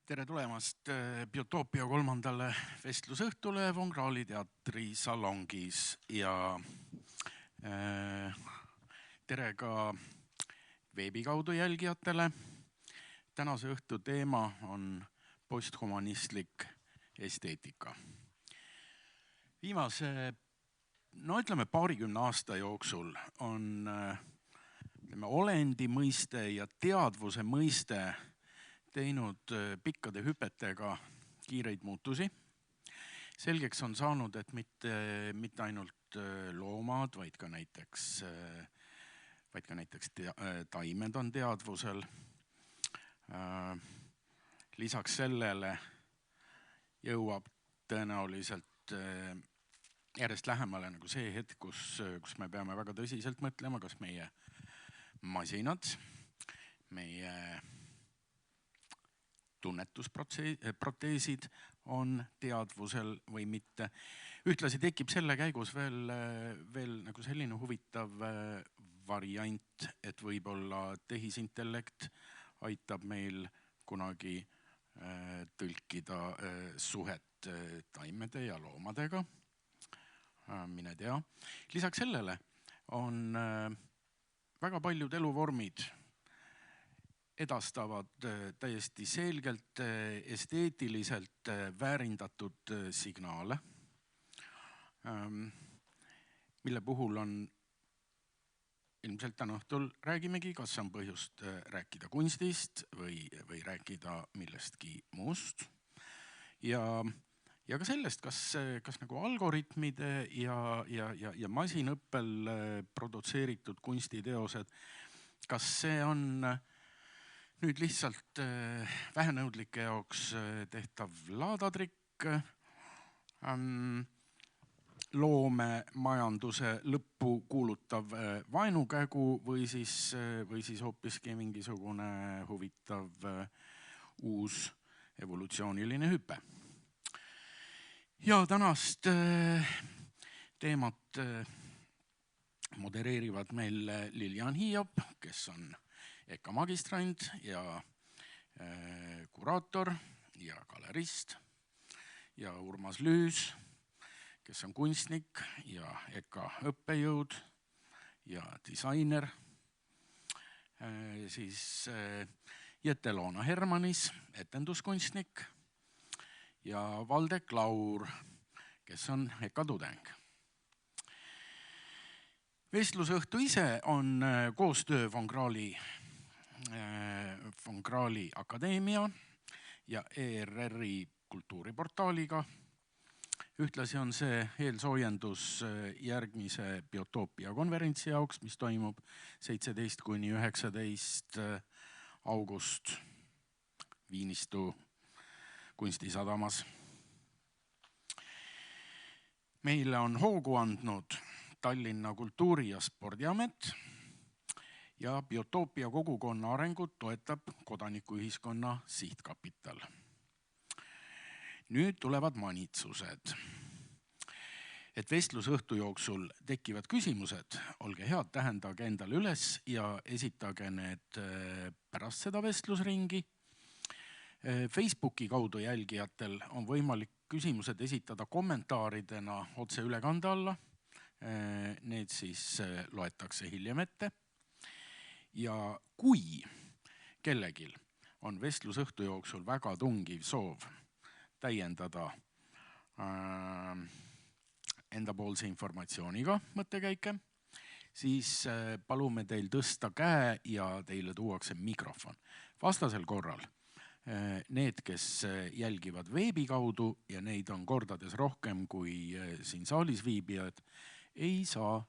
Tere tulemast Biotoopia 3. vestlusõhtule Von Krahli teatri salongis ja tere ka veebi kaudu jälgijatele. Tänase õhtu teema on posthumanistlik esteetika. Viimase, ütleme paarikümne aasta jooksul on olendi mõiste ja teadvuse mõiste teinud pikkade hüpetega kiireid muutusi. Selgeks on saanud, et mitte ainult loomad, vaid ka näiteks taimed on teadvusel. Lisaks sellele jõuab tõenäoliselt järjest lähemale nagu see hetk, kus me peame väga tõsiselt mõtlema, kas meie masinad, meie tunnetusproteesid on teadvusel või mitte. Ühtlasi tekib selle käigus veel nagu selline huvitav variant, et võib-olla tehisintellekt aitab meil kunagi tõlkida suhet taimede ja loomadega. Mine tea. Lisaks sellele on väga paljud eluvormid edastavad täiesti selgelt esteetiliselt väärindatud signaale, mille puhul on ilmselt täna õhtul räägimegi, kas on põhjust rääkida kunstist või rääkida millestki muust. Ja ka sellest, kas nagu algoritmide ja masinõppel produtseeritud kunstiteosed, kas see on nüüd lihtsalt vähenõudlike jaoks tehtav laadatrikk, loomemajanduse lõppu kuulutav vaenukägu või siis hoopiski mingisugune huvitav uus evolutsiooniline hüpe. Ja tänast teemat modereerivad meil Lilian Hiiop, kes on EKA magistrant ja kuraator ja galerist, ja Urmas Lüüs, kes on kunstnik ja EKA õppejõud ja disainer. Siis Jette-Loona Hermanis, etenduskunstnik, ja Valde Klaur, kes on EKA tudeng. Vestlusõhtu ise on koostöö Von Krahli Akadeemia ja ERR-i kultuuriportaaliga. Ühtlasi on see eelsoojendus järgmise Biotoopia konverentsi jaoks, mis toimub 17–19 august Viinistu kunstisadamas. Meile on hoogu andnud Tallinna Kultuuri- ja Spordiamet ja Biotoopia kogukonna arengut toetab Kodanikuühiskonna Sihtkapital. Nüüd tulevad manitsused. Et vestlusõhtu jooksul tekivad küsimused, olge head, tähendage endale üles ja esitage need pärast seda vestlusringi. Facebooki kaudu jälgijatel on võimalik küsimused esitada kommentaaridena otse ülekande alla. Need siis loetakse hiljem ette. Ja kui kellegil on vestlusõhtu jooksul väga tungiv soov täiendada endapoolse informatsiooniga mõttekäike, siis palume teil tõsta käe ja teile tuuakse mikrofon. Vastasel korral need, kes jälgivad veebi kaudu, ja neid on kordades rohkem kui siin saalis viibijad, ei saa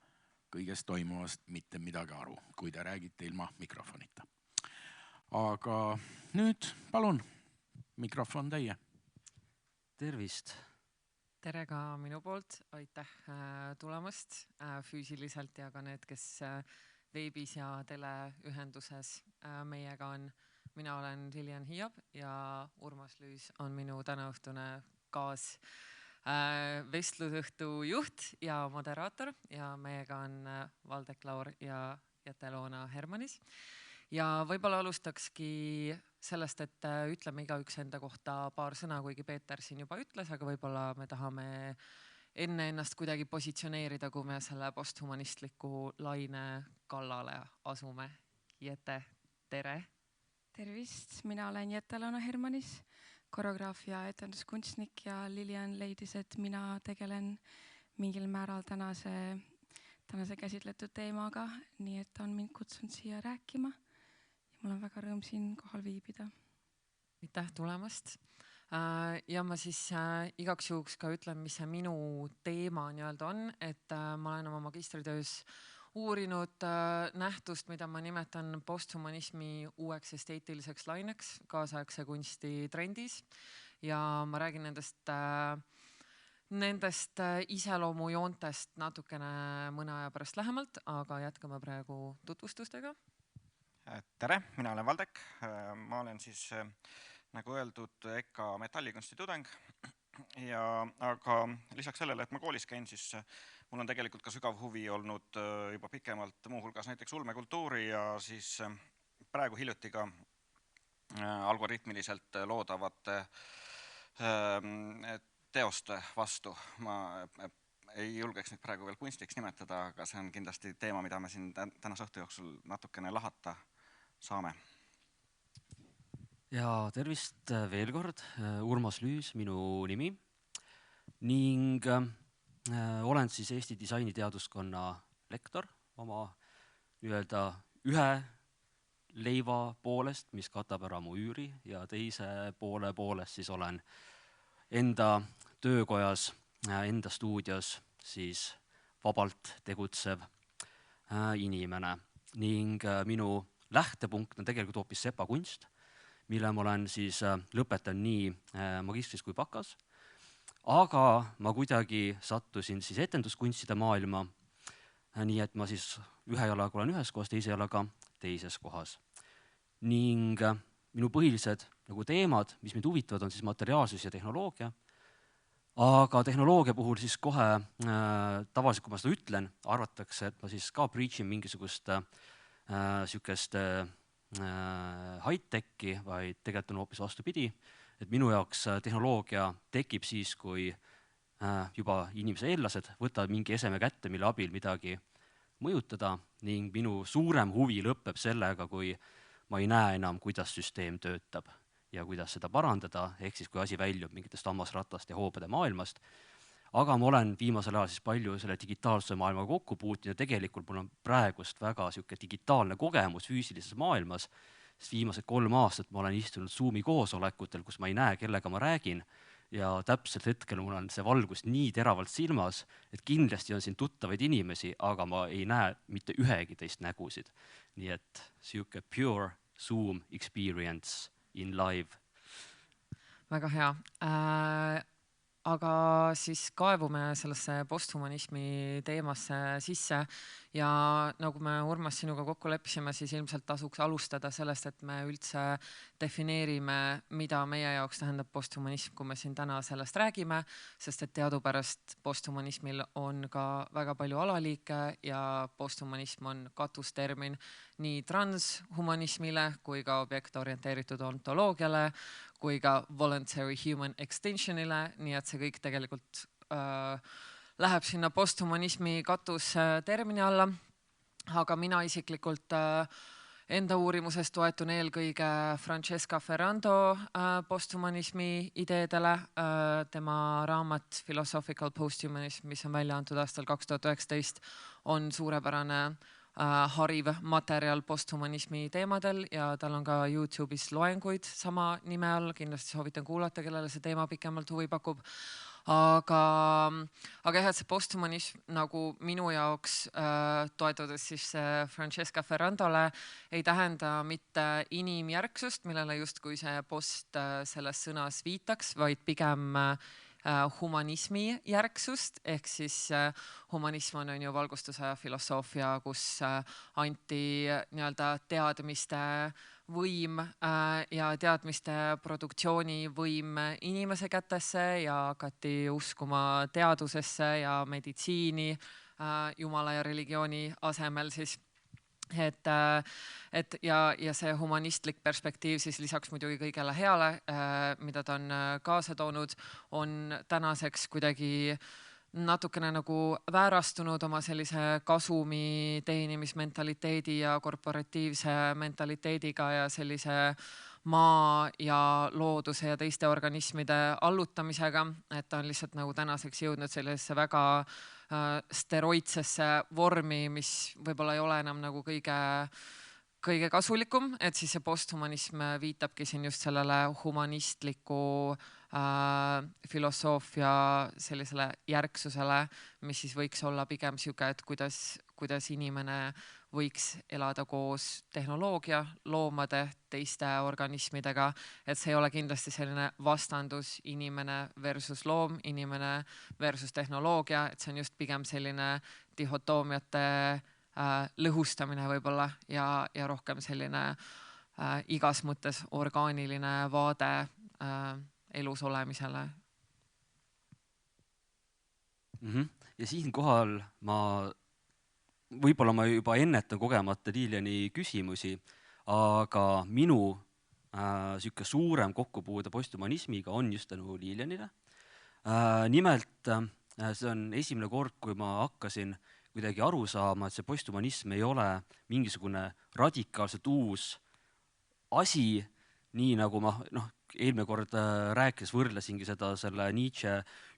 kõigest toimuvast mitte midagi aru, kui te räägite ilma mikrofonita. Aga nüüd palun, mikrofon teie. Tervist! Tere ka minu poolt, aitäh tulemast füüsiliselt ja ka need, kes veebis ja teleühenduses meiega on. Mina olen Lilian Hiiop ja Urmas Lüüs on minu tänaõhtune vestlusõhtu juht ja moderaator ja meiega on Valde Klaur ja Jette-Loona Hermanis. Ja võib-olla alustakski sellest, et ütleme igaüks enda kohta paar sõna, kuigi Peeter siin juba ütles, aga võib-olla me tahame enne ennast kuidagi positsioneerida, kui me selle posthumanistliku laine kallale asume. Jette, tere! Tervist, mina olen Jette-Loona Hermanis, koreograaf ja etenduskunstnik ja Lilian leidis, et mina tegelen mingil määral tänase käsitletud teemaga, nii et on mind kutsunud siia rääkima. Mul on väga rõõm siin kohal viibida. Aitäh tulemast. Ja ma siis igaks juhuks ka ütlen, mis see minu teema nii-öelda on, et ma olen oma magistritöös uurinud nähtust, mida ma nimetan posthumanismi uueks esteetiliseks laineks kaasaegse kunsti trendis. Ja ma räägin nendest iseloomujoontest natukene mõne aja pärast lähemalt, aga jätkame praegu tutvustustega. Tere, mina olen Valdek. Ma olen siis, nagu öeldud, EKA metallikunsti tudeng. Aga lisaks sellele, et ma koolis käin, siis mul on tegelikult ka sügav huvi olnud juba pikemalt muuhulgas näiteks ulmekultuuri ja siis praegu hiljuti ka algoritmiliselt loodavate teoste vastu. Ma ei julgeks nüüd praegu veel kunstiks nimetada, aga see on kindlasti teema, mida me siin tänase õhtu jooksul natukene lahata saame. Ja tervist veel kord, Urmas Lüüs, minu nimi. Ning olen siis Eesti disainiteaduskonna lektor oma ühe leiva poolest, mis katab ära mu üüri ja teise poolest siis olen enda töökojas, enda stuudios siis vabalt tegutsev inimene. Ning minu lähtepunkt on tegelikult hoopis sepakunst, mille ma olen siis lõpetanud nii magistris kui bakas. Aga ma kuidagi sattusin siis etenduskunstide maailma, nii et ma siis ühe jalaga olen ühes kohas, teise jalaga teises kohas. Ning minu põhilised teemad, mis mind huvitavad, on siis materiaalsus ja tehnoloogia. Aga tehnoloogia puhul siis kohe tavaliselt, kui ma seda ütlen, arvatakse, et ma siis ka preachin mingisugust sükest high-techi, vaid tegelikult on hoopis vastupidi. Et minu jaoks tehnoloogia tekib siis, kui juba inimese eellased võtavad mingi eseme kätte, mille abil midagi mõjutada ning minu suurem huvi lõpeb sellega, kui ma ei näe enam, kuidas süsteem töötab ja kuidas seda parandada, ehk siis kui asi väljub mingitest hammasratast ja hoobade maailmast. Aga ma olen viimasel ajal siis palju selle digitaalse maailmaga kokku puutinud ja tegelikult mul on praegust väga digitaalne kogemus füüsilises maailmas, sest viimased 3 aastat ma olen istunud Zoomi koosolekutel, kus ma ei näe, kellega ma räägin ja täpselt hetkel mul on see valgus nii teravalt silmas, et kindlasti on siin tuttavaid inimesi, aga ma ei näe mitte ühegi teist nägusid. Nii et siuke pure Zoom experience in live. Väga hea. Aga siis kaevume sellesse posthumanismi teemasse sisse ja nagu me Urmas sinuga kokku leppisime, siis ilmselt tasuks alustada sellest, et me üldse defineerime, mida meie jaoks tähendab posthumanism, kui me siin täna sellest räägime, sest et teadupärast posthumanismil on ka väga palju alaliike ja posthumanism on katustermin nii transhumanismile kui ka objektorienteeritud ontoloogiale, kui ka voluntary human extensionile, nii et see kõik tegelikult läheb sinna posthumanismi katustermini alla. Aga mina isiklikult enda uurimuses toetun eelkõige Francesca Ferrando posthumanismi ideedele. Tema raamat Philosophical Posthumanism, mis on välja antud aastal 2019, on suurepärane hariv materjal posthumanismi teemadel ja tal on ka YouTube'is loenguid sama nime all, kindlasti soovitan kuulata, kellele see teema pikemalt huvi pakub. Aga jah, et see posthumanism nagu minu jaoks toetades siis Francesca Ferrandole ei tähenda mitte inimjärgsust, millele justkui see post selles sõnas viitaks, vaid pigem humanismi järgsust, ehk siis humanism on ju valgustusaja filosoofia, kus anti nii-öelda teadmiste võim ja teadmiste produktsiooni võim inimese kätesse ja hakati uskuma teadusesse ja meditsiini Jumala ja religiooni asemel siis. et ja see humanistlik perspektiiv siis lisaks muidugi kõigele heale, mida ta on kaasa toonud, on tänaseks kuidagi natukene nagu väärastunud oma sellise kasumi teenimismentaliteedi ja korporatiivse mentaliteediga ja sellise maa ja looduse ja teiste organismide allutamisega, et ta on lihtsalt nagu tänaseks jõudnud sellisesse väga steroidsesse vormi, mis võib-olla ei ole enam nagu kõige kasulikum, et siis see posthumanism viitabki siin just sellele humanistliku filosoofia sellisele järgsusele, mis siis võiks olla pigem sihuke, et kuidas inimene võiks elada koos tehnoloogia, loomade, teiste organismidega, et see ei ole kindlasti selline vastandus inimene versus loom, inimene versus tehnoloogia, et see on just pigem selline dihotoomiate lõhustamine võib-olla ja rohkem selline igas mõttes orgaaniline vaade elus olemisele. Ja siinkohal võib-olla ma juba ennetan kogemata Liliani küsimusi, aga minu sihuke suurem kokkupuude posthumanismiga on just tänu Lilianile. Nimelt see on esimene kord, kui ma hakkasin kuidagi aru saama, et see posthumanism ei ole mingisugune radikaalselt uus asi, nii nagu ma eelmine kord rääkides võrdlesingi seda selle Nietzsche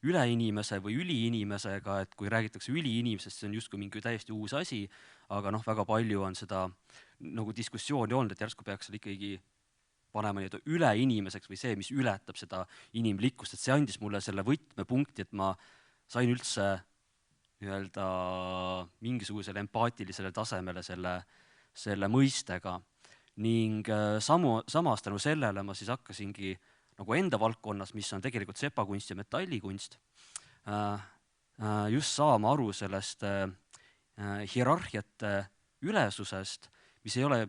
üleinimese või üliinimesega, et kui räägitakse üliinimesest, see on justkui mingi täiesti uus asi, aga väga palju on seda nagu diskussiooni olnud, et järsku peaks seal ikkagi panema nii-öelda üleinimeseks või see, mis ületab seda inimlikkust, et see andis mulle selle võtmepunkti, et ma sain üldse nii-öelda mingisugusele empaatilisele tasemele selle mõistega. Ning samas tänu sellele ma siis hakkasingi nagu enda valdkonnas, mis on tegelikult sepakunst ja metallikunst, just saama aru sellest hierarhiate ülesusest, mis ei ole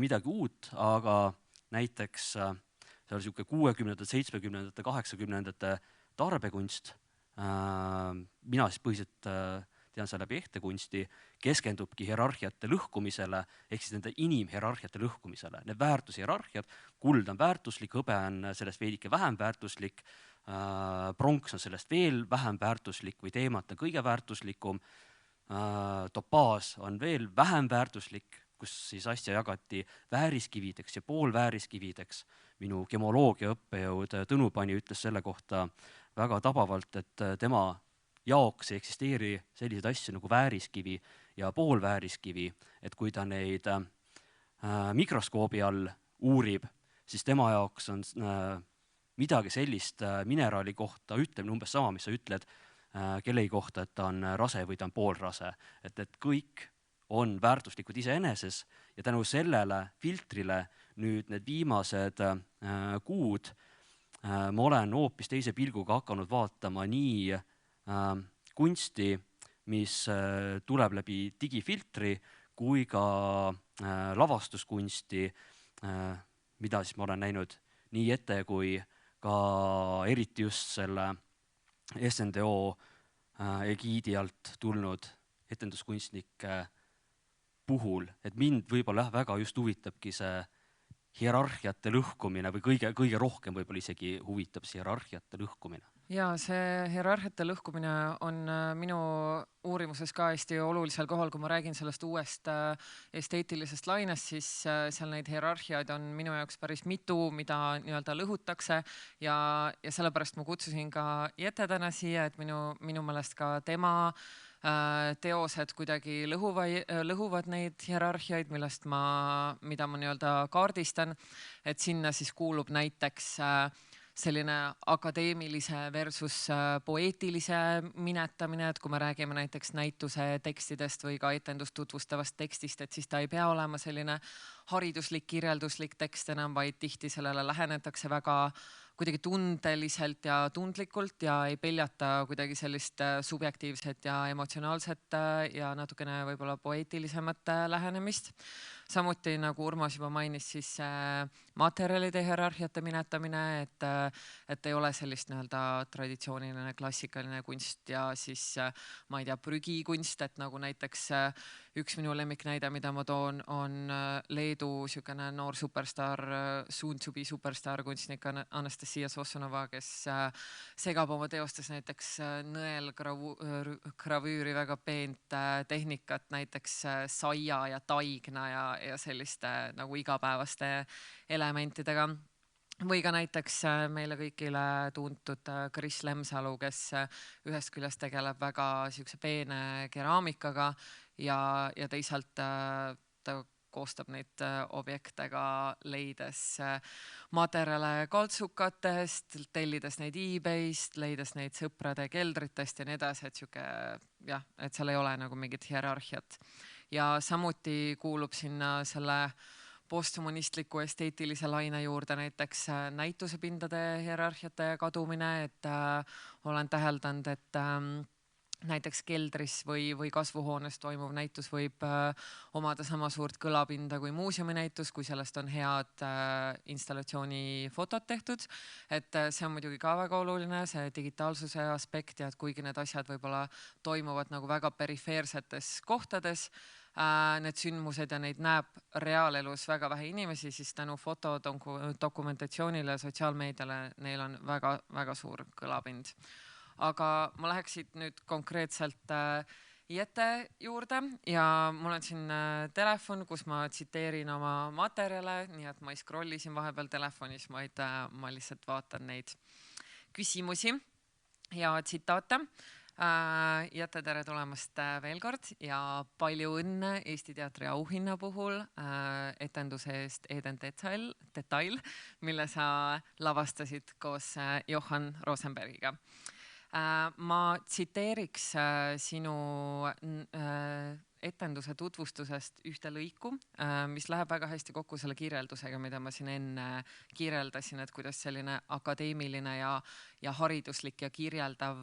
midagi uut, aga näiteks seal sihuke 60-ndate, 70-ndate, 80-ndate tarbekunst, mina siis põhiliselt tean selle läbi ehtekunsti, keskendubki hierarhiate lõhkumisele, ehk siis nende inimhierarhiate lõhkumisele. Need väärtushierarhiad, kuld on väärtuslik, hõbe on sellest veidike vähem väärtuslik, pronks on sellest veel vähem väärtuslik või teemat on kõige väärtuslikum, topaas on veel vähem väärtuslik, kus siis asja jagati vääriskivideks ja poolvääriskivideks. Minu gemoloogia õppejõud Tõnu Pani ütles selle kohta väga tabavalt, et tema jaoks ei eksisteeri selliseid asju nagu vääriskivi ja poolvääriskivi, et kui ta neid mikroskoobi all uurib, siis tema jaoks on midagi sellist mineraali kohta, ütleme umbes sama, mis sa ütled kellegi kohta, et ta on rase või ta on poolrase, et kõik on väärtuslikud iseeneses ja tänu sellele filtrile nüüd need viimased kuud ma olen hoopis teise pilguga hakanud vaatama nii kunsti, mis tuleb läbi digifiltri, kui ka lavastuskunsti, mida siis ma olen näinud nii ette kui ka eriti just selle SNDO egiidi alt tulnud etenduskunstnike puhul, et mind võib-olla väga just huvitabki see hierarhiate lõhkumine või kõige rohkem võib-olla isegi huvitab see hierarhiate lõhkumine. Ja see hierarhiate lõhkumine on minu uurimuses ka hästi olulisel kohal, kui ma räägin sellest uuest esteetilisest lainest, siis seal neid hierarhiaid on minu jaoks päris mitu, mida nii-öelda lõhutakse ja sellepärast ma kutsusin ka Jette täna siia, et minu meelest ka tema teosed kuidagi lõhuvad neid hierarhiaid, mida ma nii-öelda kaardistan, et sinna siis kuulub näiteks selline akadeemilise versus poeetilise minetamine, et kui me räägime näiteks näituse tekstidest või ka etendust tutvustavast tekstist, et siis ta ei pea olema selline hariduslik, kirjelduslik tekst enam, vaid tihti sellele lähenetakse väga kuidagi tundeliselt ja tundlikult ja ei peljata kuidagi sellist subjektiivset ja emotsionaalset ja natukene võib-olla poeetilisemat lähenemist. Samuti, nagu Urmas juba mainis, siis materjalide hierarhiate minetamine, et ei ole sellist nii-öelda traditsiooniline klassikaline kunst ja siis ma ei tea, prügikunst, et nagu näiteks üks minu lemmiknäide, mida ma toon, on Leedu niisugune noor superstaar, soon to be superstaar kunstnik Anastasia Sosunova, kes segab oma teostes näiteks nõelgravüüri, väga peent tehnikat, näiteks saia ja taigna ja selliste nagu igapäevaste elementidega. Või ka näiteks meile kõigile tuntud Kris Lemsalu, kes ühest küljest tegeleb väga siukse peene keraamikaga ja teisalt ta koostab neid objekte ka leides materjale kaltsukatest, tellides neid eBayst, leides neid sõprade keldritest ja nii edasi, et siuke jah, et seal ei ole nagu mingit hierarhiat. Ja samuti kuulub sinna selle posthumanistliku esteetilise laine juurde näiteks näitusepindade hierarhiate kadumine, et olen täheldanud, et näiteks keldris või kasvuhoones toimuv näitus võib omada sama suurt kõlapinda kui muuseuminäitus, kui sellest on head installatsioonifotod tehtud. Et see on muidugi ka väga oluline, see digitaalsuse aspekt ja et kuigi need asjad võib-olla toimuvad nagu väga perifeersetes kohtades, need sündmused ja neid näeb reaalelus väga vähe inimesi, siis tänu fotodokumentatsioonile ja sotsiaalmeediale neil on väga suur kõlapind. Aga ma läheksin nüüd konkreetselt Jette juurde ja mul on siin telefon, kus ma tsiteerin oma materjale, nii et ma ei scrolli siin vahepeal telefonis, vaid ma lihtsalt vaatan neid küsimusi ja tsitaate. Jette, tere tulemast veel kord ja palju õnne Eesti Teatri auhinna puhul etenduse eest Eden Detail, mille sa lavastasid koos Johan Rosenbergiga. Ma tsiteeriks sinu etenduse tutvustusest ühte lõiku, mis läheb väga hästi kokku selle kirjeldusega, mida ma siin enne kirjeldasin, et kuidas selline akadeemiline ja hariduslik ja kirjeldav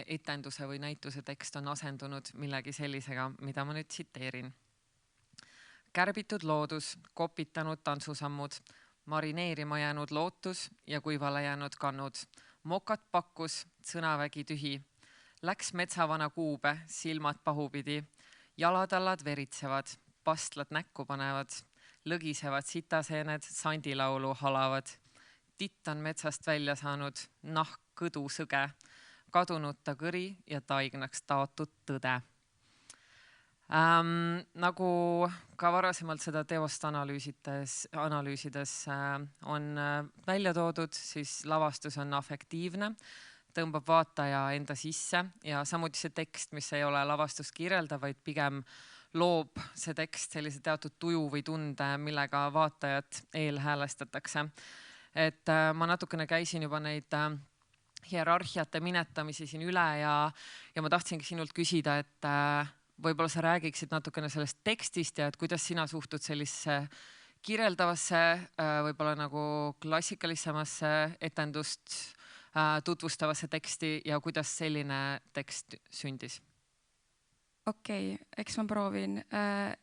etenduse või näituse tekst on asendunud millegi sellisega, mida ma nüüd tsiteerin. Kärbitud loodus, kopitanud tantsusammud, marineerima jäänud lootus ja kuivale jäänud kannud. Mokat pakkus, sõnavägi tühi. Läks metsavana kuube, silmad pahupidi. Jalatallad veritsevad, pastlad näkku panevad. Lõgisevad sitaseened, sandilaulu halavad. Titt on metsast välja saanud, nahk kõdu sõge. Kadunud ta kõri ja taignaks taotud tõde. Nagu ka varasemalt seda teost analüüsides on välja toodud, siis lavastus on afektiivne, tõmbab vaataja enda sisse ja samuti see tekst, mis ei ole lavastust kirjeldav, vaid pigem loob see tekst sellise teatud tuju või tunde, millega vaatajat eelhäälestatakse. Et ma natukene käisin juba neid hierarhiate minetamisi siin üle ja ma tahtsingi sinult küsida, et võib-olla sa räägiksid natukene sellest tekstist ja et kuidas sina suhtud sellisse kirjeldavasse, võib-olla nagu klassikalisemasse etendust tutvustavasse teksti ja kuidas selline tekst sündis? Okei, eks ma proovin.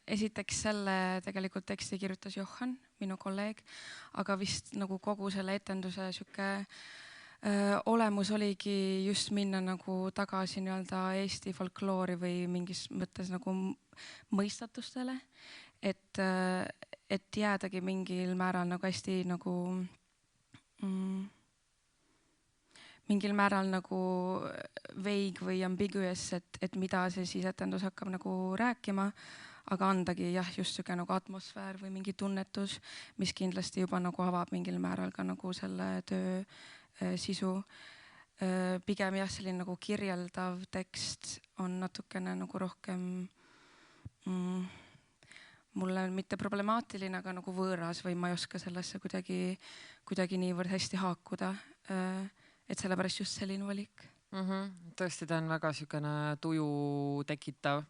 Esiteks selle tegelikult teksti kirjutas Johan, minu kolleeg, aga vist nagu kogu selle etenduse siuke olemus oligi just minna nagu tagasi nii-öelda Eesti folkloori või mingis mõttes nagu mõistatustele, et jäädagi mingil määral nagu hästi nagu mingil määral nagu vague või ambiguous, et mida see siis etendus hakkab nagu rääkima, aga andagi jah, just siuke nagu atmosfäär või mingi tunnetus, mis kindlasti juba nagu avab mingil määral ka nagu selle töö sisu. Pigem jah, selline nagu kirjeldav tekst on natukene nagu rohkem mulle mitte problemaatiline, aga nagu võõras või ma ei oska sellesse kuidagi niivõrd hästi haakuda. Et sellepärast just selline valik. Tõesti, ta on väga siukene tuju tekitav.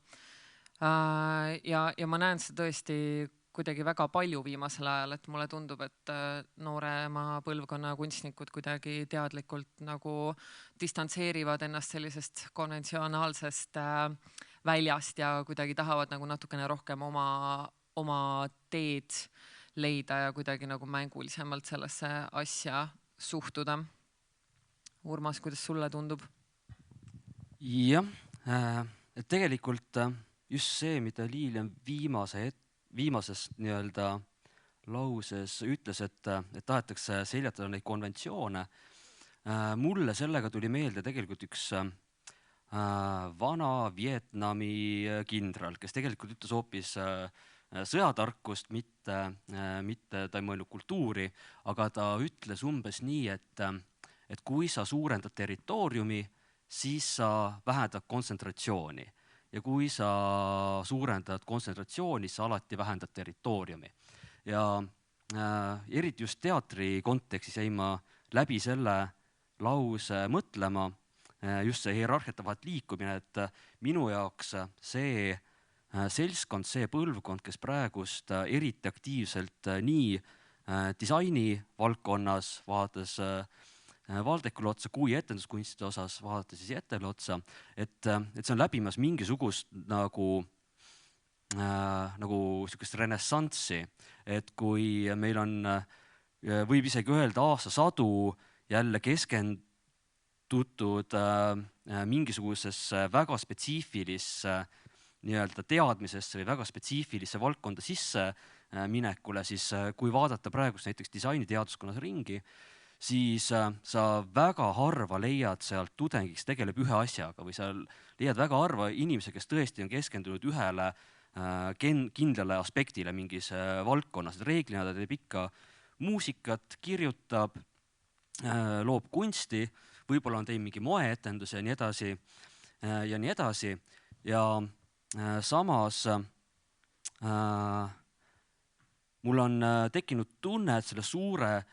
Ja ma näen seda tõesti kuidagi väga palju viimasel ajal, et mulle tundub, et noorema põlvkonna kunstnikud kuidagi teadlikult nagu distantseerivad ennast sellisest konventsionaalsest väljast ja kuidagi tahavad nagu natukene rohkem oma teed leida ja kuidagi nagu mängulisemalt sellesse asja suhtuda. Urmas, kuidas sulle tundub? Jah, tegelikult just see, mida Lilian viimases nii-öelda lauses ütles, et tahetakse seljatada neid konventsioone. Mulle sellega tuli meelde tegelikult üks vana Vietnami kindral, kes tegelikult ütles hoopis sõjatarkust, mitte ta ei mõelnud kultuuri, aga ta ütles umbes nii, et kui sa suurendad territooriumi, siis sa vähendad kontsentratsiooni ja kui sa suurendad kontsentratsiooni, siis sa alati vähendad territooriumi. Ja eriti just teatri kontekstis jäin ma läbi selle lause mõtlema, just see hierarhiate vahelt liikumine, et minu jaoks see seltskond, see põlvkond, kes praegust eriti aktiivselt nii disaini valdkonnas vaadates Valdekule otsa kui etenduskunstide osas vaadates siis Jetele otsa, et see on läbimas mingisugust nagu sükest renessanssi, et kui meil on, võib isegi öelda aastasadu jälle keskendutud mingisugusesse väga spetsiifilisse nii-öelda teadmisesse või väga spetsiifilisse valdkonda sisse minekule, siis kui vaadata praegust näiteks disainiteaduskonnas ringi, siis sa väga harva leiad sealt tudengiks tegeleb ühe asjaga või sa leiad väga harva inimese, kes tõesti on keskendunud ühele kindlale aspektile mingis valdkonnas. Reeglina ta teeb ikka muusikat, kirjutab, loob kunsti, võib-olla on teinud mingi moeetendus ja nii edasi ja nii edasi. Ja samas mul on tekkinud tunne, et selle suure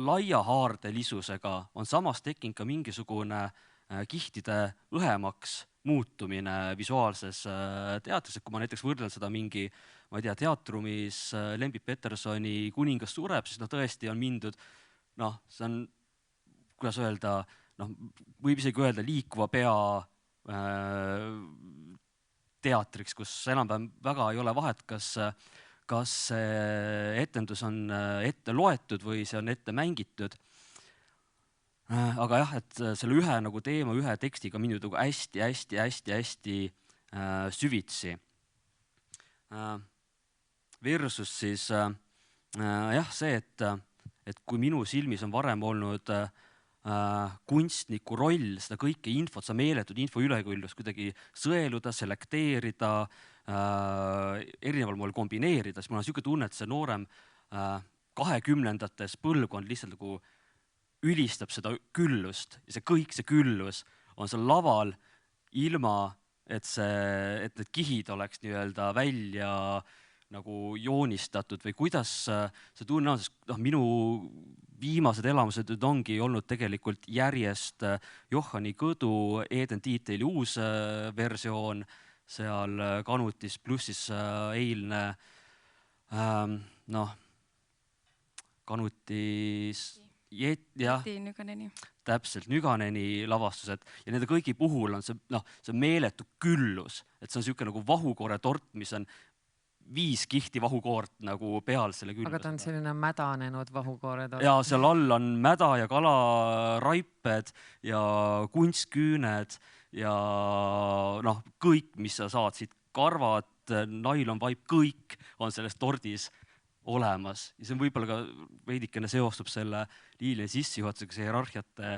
laiahaardelisusega on samas tekkinud ka mingisugune kihtide õhemaks muutumine visuaalses teatris, et kui ma näiteks võrdlen seda mingi, ma ei tea, teatrumis Lembi Petersoni Kuningas sureb, siis tõesti on mindud, see on, kuidas öelda, võib isegi öelda liikuva pea teatriks, kus enam-vähem väga ei ole vahet, kas see etendus on ette loetud või see on ette mängitud. Aga jah, et selle ühe nagu teema, ühe tekstiga mindud nagu hästi süvitsi. Versus siis jah, see, et kui minu silmis on varem olnud kunstniku roll, seda kõike infot, seda meeletud info üleküllust kuidagi sõeluda, selekteerida, erineval moel kombineerida, siis mul on niisugune tunne, et see noorem 20-ndates põlvkond lihtsalt nagu ülistab seda küllust ja see küllus on seal laval ilma, et need kihid oleks nii-öelda välja nagu joonistatud või kuidas see tunne on, sest minu viimased elamused ongi olnud tegelikult järjest Johani Kõdu Eden Detaili uus versioon seal Kanutis, pluss siis eilne Kanutis Nüganeni. Täpselt, Nüganeni lavastused ja nende kõigi puhul on see meeletu küllus, et see on niisugune nagu vahukoore tort, mis on 5 kihti vahukoort nagu peal selle küllusega. Aga ta on selline mädanenud vahukoore tort. Ja seal all on mäda ja kalaraiped ja kunstküüned ja kõik, mis sa saad siit, karvad, nailonvaip, kõik on selles tordis olemas. Ja see on võib-olla ka veidikene seostub selle Liliani sissejuhatusega, see hierarhiate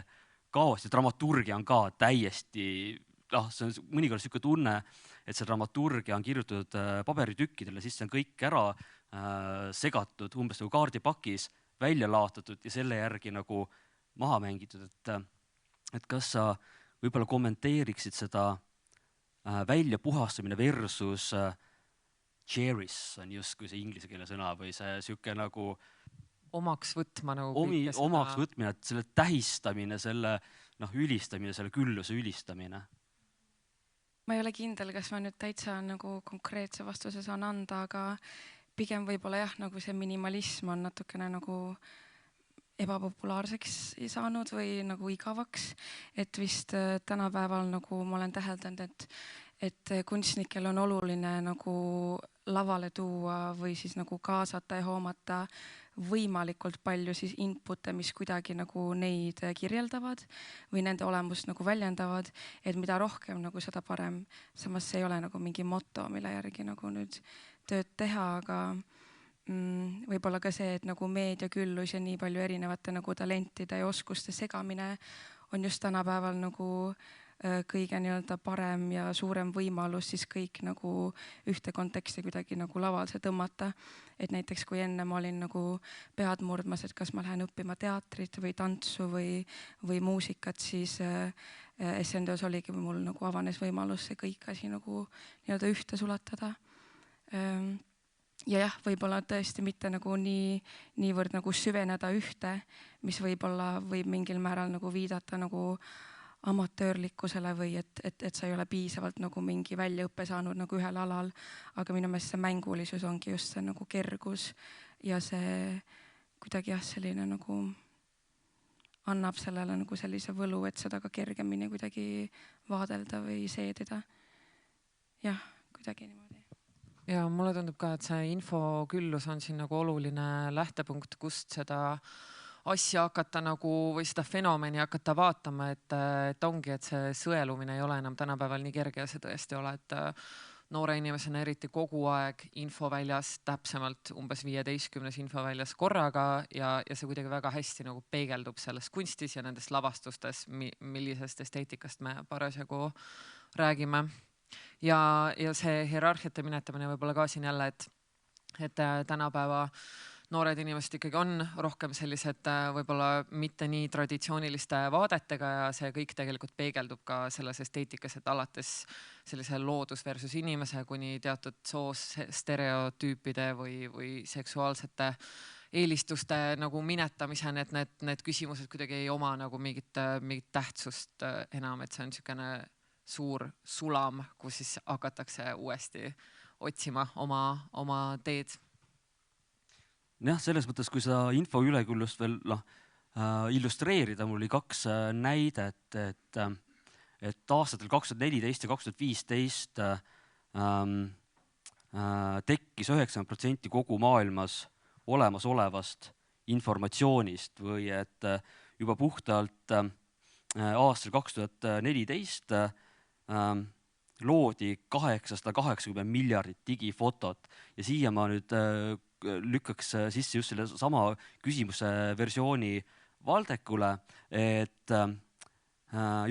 kaos ja dramaturgia on ka täiesti, see on mõnikord niisugune tunne, et see dramaturgia on kirjutatud paberitükkidele, siis see on kõik ära segatud, umbes nagu kaardipakis välja laotatud ja selle järgi nagu maha mängitud. Et kas sa võib-olla kommenteeriksid seda väljapuhastamine versus cherish on justkui see inglise keele sõna või see siuke nagu omaks võtma nagu omaks võtmine, et selle tähistamine, selle ülistamine, selle külluse ülistamine. Ma ei ole kindel, kas ma nüüd täitsa nagu konkreetse vastuse saan anda, aga pigem võib-olla jah, nagu see minimalism on natukene nagu ebapopulaarseks saanud või nagu igavaks, et vist tänapäeval nagu ma olen täheldanud, et kunstnikel on oluline nagu lavale tuua või siis nagu kaasata ja hoomata võimalikult palju siis input'e, mis kuidagi nagu neid kirjeldavad või nende olemust nagu väljendavad, et mida rohkem nagu seda parem. Samas see ei ole nagu mingi moto, mille järgi nagu nüüd tööd teha, aga võib-olla ka see, et nagu meediaküllus ja nii palju erinevate nagu talentide ja oskuste segamine on just tänapäeval nagu kõige nii-öelda parem ja suurem võimalus siis kõik nagu ühte konteksti kuidagi nagu lavalse tõmmata. Et näiteks kui enne ma olin nagu pead murdmas, et kas ma lähen õppima teatrit või tantsu või muusikat, siis SND-s oligi mul nagu avanes võimalus see kõik asi nagu nii-öelda ühte sulatada. Ja jah, võib-olla tõesti mitte nagu niivõrd nagu süveneda ühte, mis võib-olla võib mingil määral nagu viidata nagu amatöörlikkusele või et sa ei ole piisavalt nagu mingi väljaõppe saanud nagu ühel alal, aga minu meelest see mängulisus ongi just see nagu kergus ja see kuidagi jah, selline nagu annab sellele nagu sellise võlu, et seda ka kergemini kuidagi vaadelda või seedida. Jah, kuidagi niimoodi. Ja mulle tundub ka, et see infoküllus on siin nagu oluline lähtepunkt, kust seda asja hakata nagu või seda fenomeni hakata vaatama, et ongi, et see sõelumine ei ole enam tänapäeval nii kerge ja see tõesti ole, et noore inimesena eriti kogu aeg infoväljas, täpsemalt umbes 15 infoväljas korraga ja see kuidagi väga hästi nagu peegeldub selles kunstis ja nendes lavastustes, millisest esteetikast me parasjagu räägime. Ja see hierarhiate minetamine võib-olla ka siin jälle, et tänapäeva noored inimesed ikkagi on rohkem sellised võib-olla mitte nii traditsiooniliste vaadetega ja see kõik tegelikult peegeldub ka selles esteetikas, et alates sellise loodus versus inimese kuni teatud soos stereotüüpide või seksuaalsete eelistuste nagu minetamiseni, et need küsimused kuidagi ei oma nagu mingit tähtsust enam, et see on niisugune suur sulam, kus siis hakatakse uuesti otsima oma teed. Jah, selles mõttes, kui seda info üleküllust veel illustreerida, mul oli 2 näidet, et aastatel 2014 ja 2015 tekkis 90% kogu maailmas olemasolevast informatsioonist või et juba puhtalt aastal 2014 loodi 880 miljardit digifotot ja siia ma nüüd lükkaks sisse just selle sama küsimuse versiooni Valdekule, et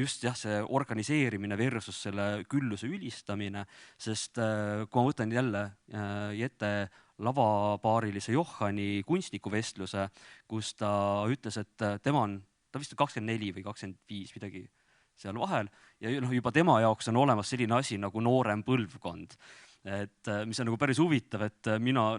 just jah, see organiseerimine versus selle külluse ülistamine, sest kui ma võtan jälle ette lavapaarilise Johani kunstnikuvestluse, kus ta ütles, et ta vist 24 või 25 midagi seal vahel ja juba tema jaoks on olemas selline asi nagu noorem põlvkond, et mis on nagu päris huvitav, et mina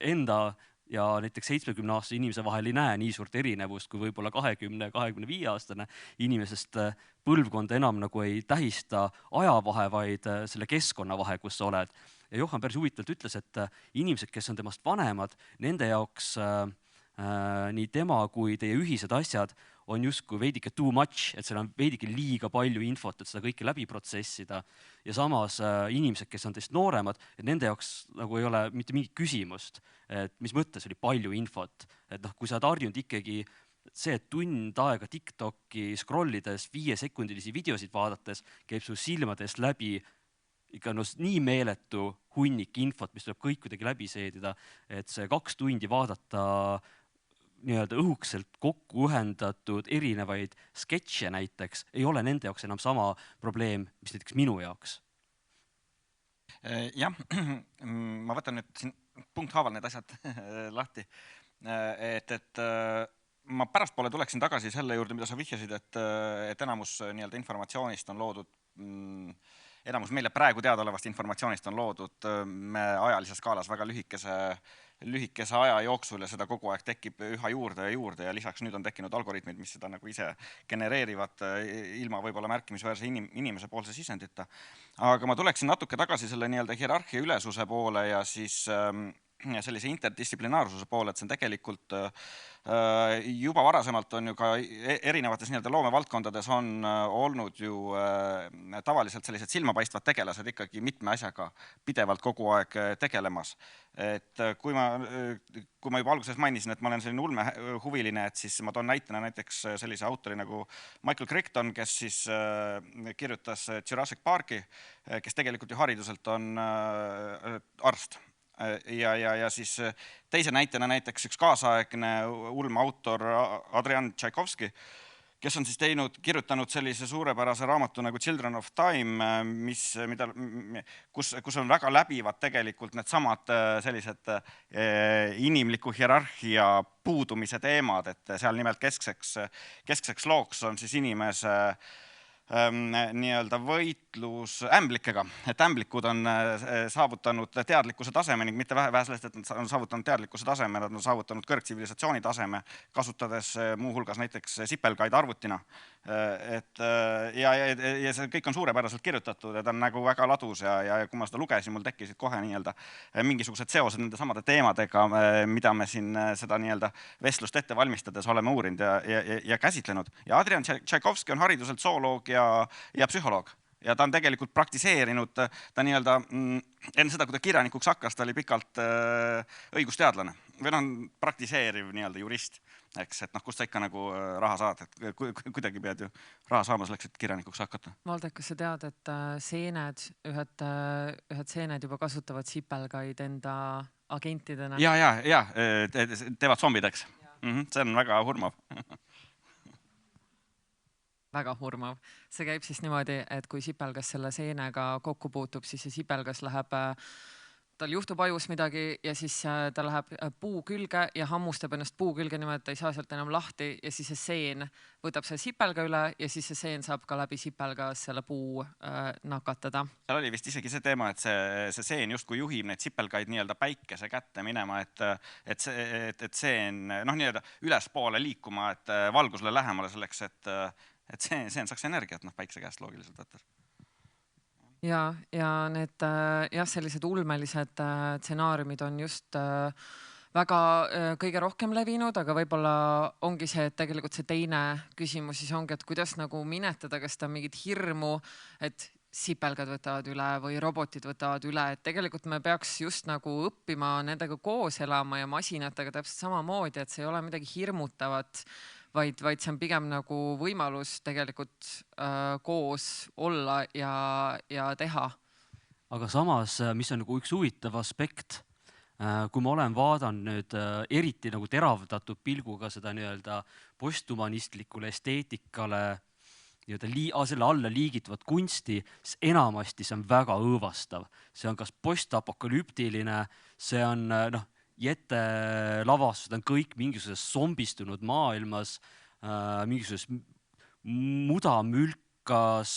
enda ja näiteks 70-aastase inimese vahel ei näe nii suurt erinevust kui võib-olla 20-25-aastane inimesest põlvkonda enam nagu ei tähista ajavahe, vaid selle keskkonnavahe, kus sa oled. Ja Johan päris huvitavalt ütles, et inimesed, kes on temast vanemad, nende jaoks nii tema kui teie ühised asjad on justkui veidike too much, et seal on veidike liiga palju infot, et seda kõike läbi protsessida. Ja samas inimesed, kes on teist nooremad, et nende jaoks nagu ei ole mitte mingit küsimust, et mis mõttes oli palju infot. Et kui sa oled harjunud ikkagi see, et tund aega TikToki scrollides 5-sekundilisi videosid vaadates käib su silmadest läbi ikka nii meeletu hunnik infot, mis tuleb kõik kuidagi läbi seedida, et see 2 tundi vaadata nii-öelda õhukselt kokku ühendatud erinevaid sketše näiteks ei ole nende jaoks enam sama probleem, mis näiteks minu jaoks. Jah, ma võtan nüüd siin punkthaaval need asjad lahti, et ma pärastpoole tuleksin tagasi selle juurde, mida sa vihjasid, et enamus nii-öelda informatsioonist on loodud, enamus meile praegu teadaolevast informatsioonist on loodud ajalises skaalas väga lühikese aja jooksul ja seda kogu aeg tekib üha juurde ja lisaks nüüd on tekkinud algoritmid, mis seda nagu ise genereerivad ilma võib-olla märkimisväärse inimese poolse sisendita. Aga ma tuleksin natuke tagasi selle nii-öelda hierarhia ülesuse poole ja siis sellise interdistsiplinaarsuse poole, et see on tegelikult juba varasemalt on ju ka erinevates nii-öelda loomevaldkondades on olnud ju tavaliselt sellised silmapaistvad tegelased ikkagi mitme asjaga pidevalt kogu aeg tegelemas. Et kui ma juba alguses mainisin, et ma olen selline ulmehuviline, et siis ma toon näitena näiteks sellise autori nagu Michael Crichton, kes siis kirjutas Jurassic Parki, kes tegelikult ju hariduselt on arst. Ja siis teise näitena näiteks üks kaasaegne ulmeautor Adrian Tšaikovski, kes on siis kirjutanud sellise suurepärase raamatu nagu Children of Time, kus on väga läbivad tegelikult needsamad sellised inimliku hierarhia puudumise teemad, et seal nimelt keskseks looks on siis inimese nii-öelda võitlus ämblikega, et ämblikud on saavutanud teadlikkuse taseme ning mitte vähe sellest, et nad on saavutanud teadlikkuse taseme, nad on saavutanud kõrgtsivilisatsiooni taseme, kasutades muuhulgas näiteks sipelgaid arvutina. Ja see kõik on suurepäraselt kirjutatud ja ta on nagu väga ladus ja kui ma seda lugesin, mul tekkisid kohe nii-öelda mingisugused seosed nende samade teemadega, mida me siin seda nii-öelda vestlust ette valmistades oleme uurinud ja käsitlenud. Ja Adrian Tšaikovski on hariduselt zooloog ja psühholoog. Ja ta on tegelikult praktiseerinud, ta nii-öelda enne seda, kui ta kirjanikuks hakkas, ta oli pikalt õigusteadlane või on praktiseeriv nii-öelda jurist, eks, et kust sa ikka nagu raha saad, et kuidagi pead ju raha saama selleks, et kirjanikuks hakata. Valdek, kas sa tead, et ühed seened juba kasutavad sipelgaid enda agentidena? Ja, teevad zombideks. See on väga hurmav. Väga hurmav. See käib siis niimoodi, et kui sipelgas selle seenega kokku puutub, siis see sipelgas läheb, tal juhtub ajus midagi ja siis ta läheb puu külge ja hammustab ennast puu külge niimoodi, et ta ei saa sealt enam lahti ja siis see seen võtab selle sipelga üle ja siis see seen saab ka läbi sipelga selle puu nakatada. Seal oli vist isegi see teema, et see seen justkui juhib neid sipelgaid nii-öelda päikese kätte minema, et seen nii-öelda ülespoole liikuma, et valgusele lähemale selleks, et seen saaks energiat päikse käest loogiliselt võttes. Ja need sellised ulmelised stsenaariumid on just väga kõige rohkem levinud, aga võib-olla ongi see, et tegelikult see teine küsimus siis ongi, et kuidas nagu minetada, kas ta mingit hirmu, et sipelgad võtavad üle või robotid võtavad üle, et tegelikult me peaks just nagu õppima nendega koos elama ja masinatega täpselt samamoodi, et see ei ole midagi hirmutavat, vaid see on pigem nagu võimalus tegelikult koos olla ja teha. Aga samas, mis on nagu üks huvitav aspekt, kui ma olen vaadanud nüüd eriti nagu teravdatud pilguga seda nii-öelda posthumanistlikule esteetikale, selle alla liigituvat kunsti, siis enamasti see on väga õõvastav. See on kas postapokalüptiline, see on Jette lavastused on kõik mingisuguses zombistunud maailmas, mingisuguses mudamülkas,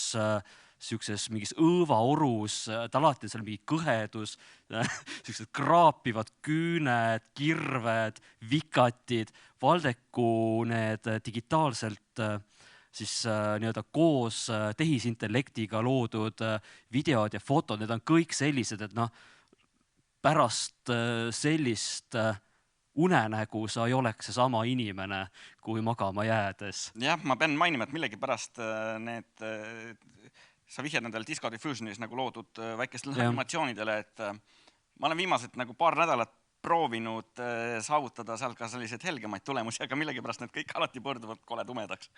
mingis õõvaorus, alati on seal mingi kõhedus, sellised kraapivad küüned, kirved, vikatid, Valdeku need digitaalselt siis nii-öelda koos tehisintellektiga loodud videod ja fotod, need on kõik sellised, et pärast sellist unenägu sa ei oleks seesama inimene, kui magama jäädes. Jah, ma pean mainima, et millegipärast sa vihjad nendele Disco Diffusionis nagu loodud väikestele animatsioonidele, et ma olen viimased nagu paar nädalat proovinud saavutada seal ka selliseid helgemaid tulemusi, aga millegipärast need kõik alati põrduvad kole tumedaks.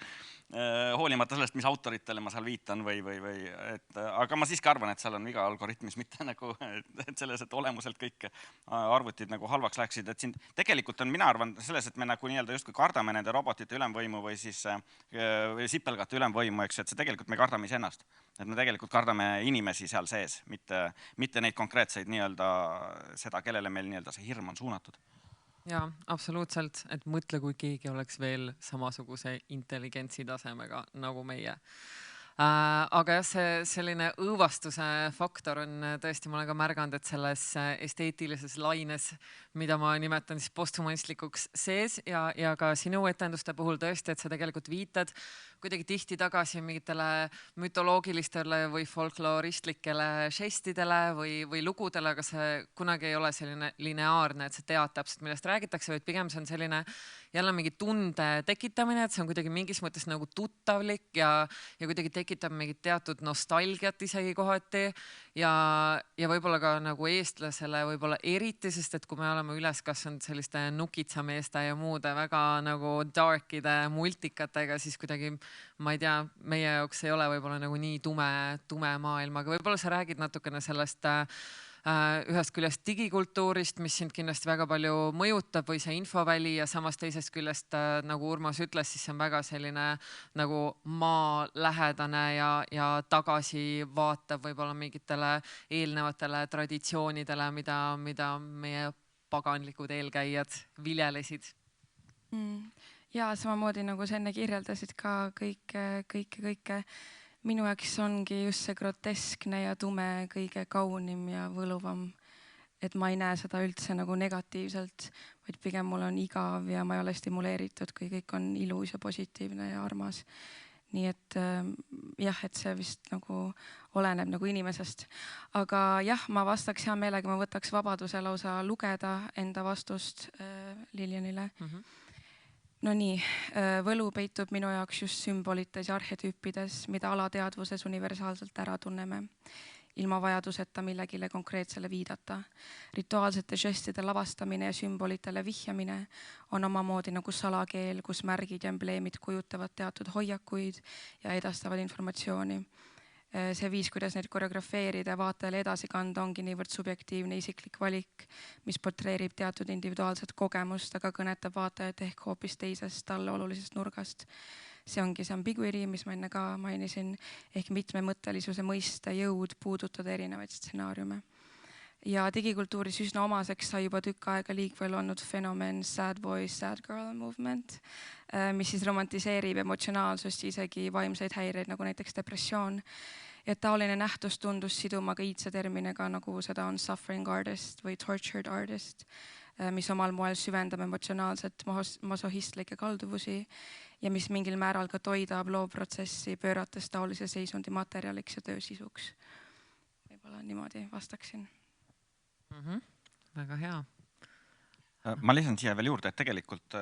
Hoolimata sellest, mis autoritele ma seal viitan aga ma siiski arvan, et seal on iga algoritmis mitte nagu selles, et olemuselt kõik arvutid nagu halvaks läheksid. Et siin tegelikult on, mina arvan selles, et me nagu nii-öelda justkui kardame nende robotite ülemvõimu või siis sipelgate ülemvõimu, eks, et see tegelikult me kardame iseennast. Et me tegelikult kardame inimesi seal sees, mitte neid konkreetseid nii-öelda seda, kellele meil nii-öelda see hirm on suunatud. Ja, absoluutselt, et mõtle, kui keegi oleks veel samasuguse intelligentsi tasemega nagu meie. Aga jah, see selline õõvastuse faktor on tõesti, ma olen ka märganud, et selles esteetilises laines, mida ma nimetan siis posthumanistlikuks sees ja ka sinu etenduste puhul tõesti, et sa tegelikult viitad kuidagi tihti tagasi mingitele mütoloogilistele või folkloristlikele žestidele või lugudele, aga see kunagi ei ole selline lineaarne, et sa tead täpselt, millest räägitakse, vaid pigem see on selline jälle mingi tunde tekitamine, et see on kuidagi mingis mõttes nagu tuttavlik ja kuidagi tekitab mingit teatud nostalgiat isegi kohati ja võib-olla ka nagu eestlasele võib-olla eriti, sest et kui me oleme üles kasvanud selliste nukitsameeste ja muude väga nagu darkide multikatega, siis kuidagi ma ei tea, meie jaoks ei ole võib-olla nagu nii tume maailm, aga võib-olla sa räägid natukene sellest ühest küljest digikultuurist, mis sind kindlasti väga palju mõjutab või see infoväli ja samas teisest küljest, nagu Urmas ütles, siis see on väga selline nagu maalähedane ja tagasivaatav võib-olla mingitele eelnevatele traditsioonidele, mida meie paganlikud eelkäijad viljelesid. Ja samamoodi nagu sa enne kirjeldasid ka kõike. Minu jaoks ongi just see groteskne ja tume kõige kaunim ja võluvam. Et ma ei näe seda üldse nagu negatiivselt, vaid pigem mul on igav ja ma ei ole stimuleeritud, kui kõik on ilus ja positiivne ja armas. Nii et jah, et see vist nagu oleneb nagu inimesest. Aga jah, ma vastaks hea meelega, ma võtaks vabaduse lausa lugeda enda vastust Lilianile. No nii, võlu peitub minu jaoks just sümbolites ja arhetüüpides, mida alateadvuses universaalselt ära tunneme, ilma vajaduseta millegile konkreetsele viidata. Rituaalsete žestide lavastamine ja sümbolitele vihjamine on omamoodi nagu salakeel, kus märgid ja embleemid kujutavad teatud hoiakuid ja edastavad informatsiooni. See viis, kuidas neid koreografeerida ja vaatajale edasi kanda, ongi niivõrd subjektiivne isiklik valik, mis portreerib teatud individuaalset kogemust, aga kõnetab vaatajat ehk hoopis teisest talle olulisest nurgast. See ongi see ambiguity, mis ma enne ka mainisin, ehk mitmemõttelisuse mõiste jõud puudutada erinevaid stsenaariume. Ja digikultuuris üsna omaseks sai juba tükk aega liikvel olnud fenomen sad boy, sad girl movement, mis siis romantiseerib emotsionaalsust, isegi vaimseid häireid, nagu näiteks depressioon. Ja taoline nähtus tundus siduma ka iidse terminiga, nagu seda on suffering artist või tortured artist, mis omal moel süvendab emotsionaalselt masohistlikke kalduvusi ja mis mingil määral ka toidab loovprotsessi, pöörates taolise seisundi materjaliks ja töösisuks. Võib-olla niimoodi vastaksin. Väga hea. Ma lisan siia veel juurde, et tegelikult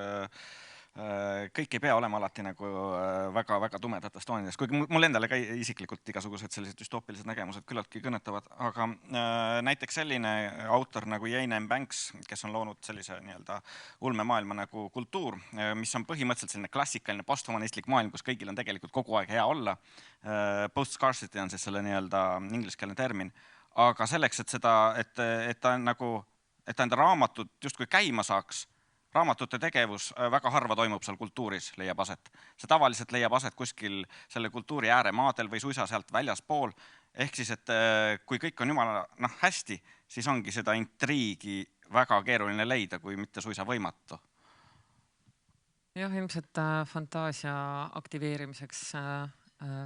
kõik ei pea olema alati nagu väga tumedates toonides, kuigi mul endale ka isiklikult igasugused sellised düstoopilised nägemused küllaltki kõnetavad, aga näiteks selline autor nagu Jane M. Banks, kes on loonud sellise nii-öelda ulmemaailma nagu kultuur, mis on põhimõtteliselt selline klassikaline posthumanistlik maailm, kus kõigil on tegelikult kogu aeg hea olla. Post-scarcity on siis selle nii-öelda ingliskeelne termin. Aga selleks, et ta enda raamatut justkui käima saaks, raamatute tegevus väga harva toimub seal kultuuris, leiab aset. See tavaliselt leiab aset kuskil selle kultuuri ääremaadel või suisa sealt väljaspool. Ehk siis, et kui kõik on jumala hästi, siis ongi seda intriigi väga keeruline leida, kui mitte suisa võimatu. Jah, ilmselt fantaasia aktiveerimiseks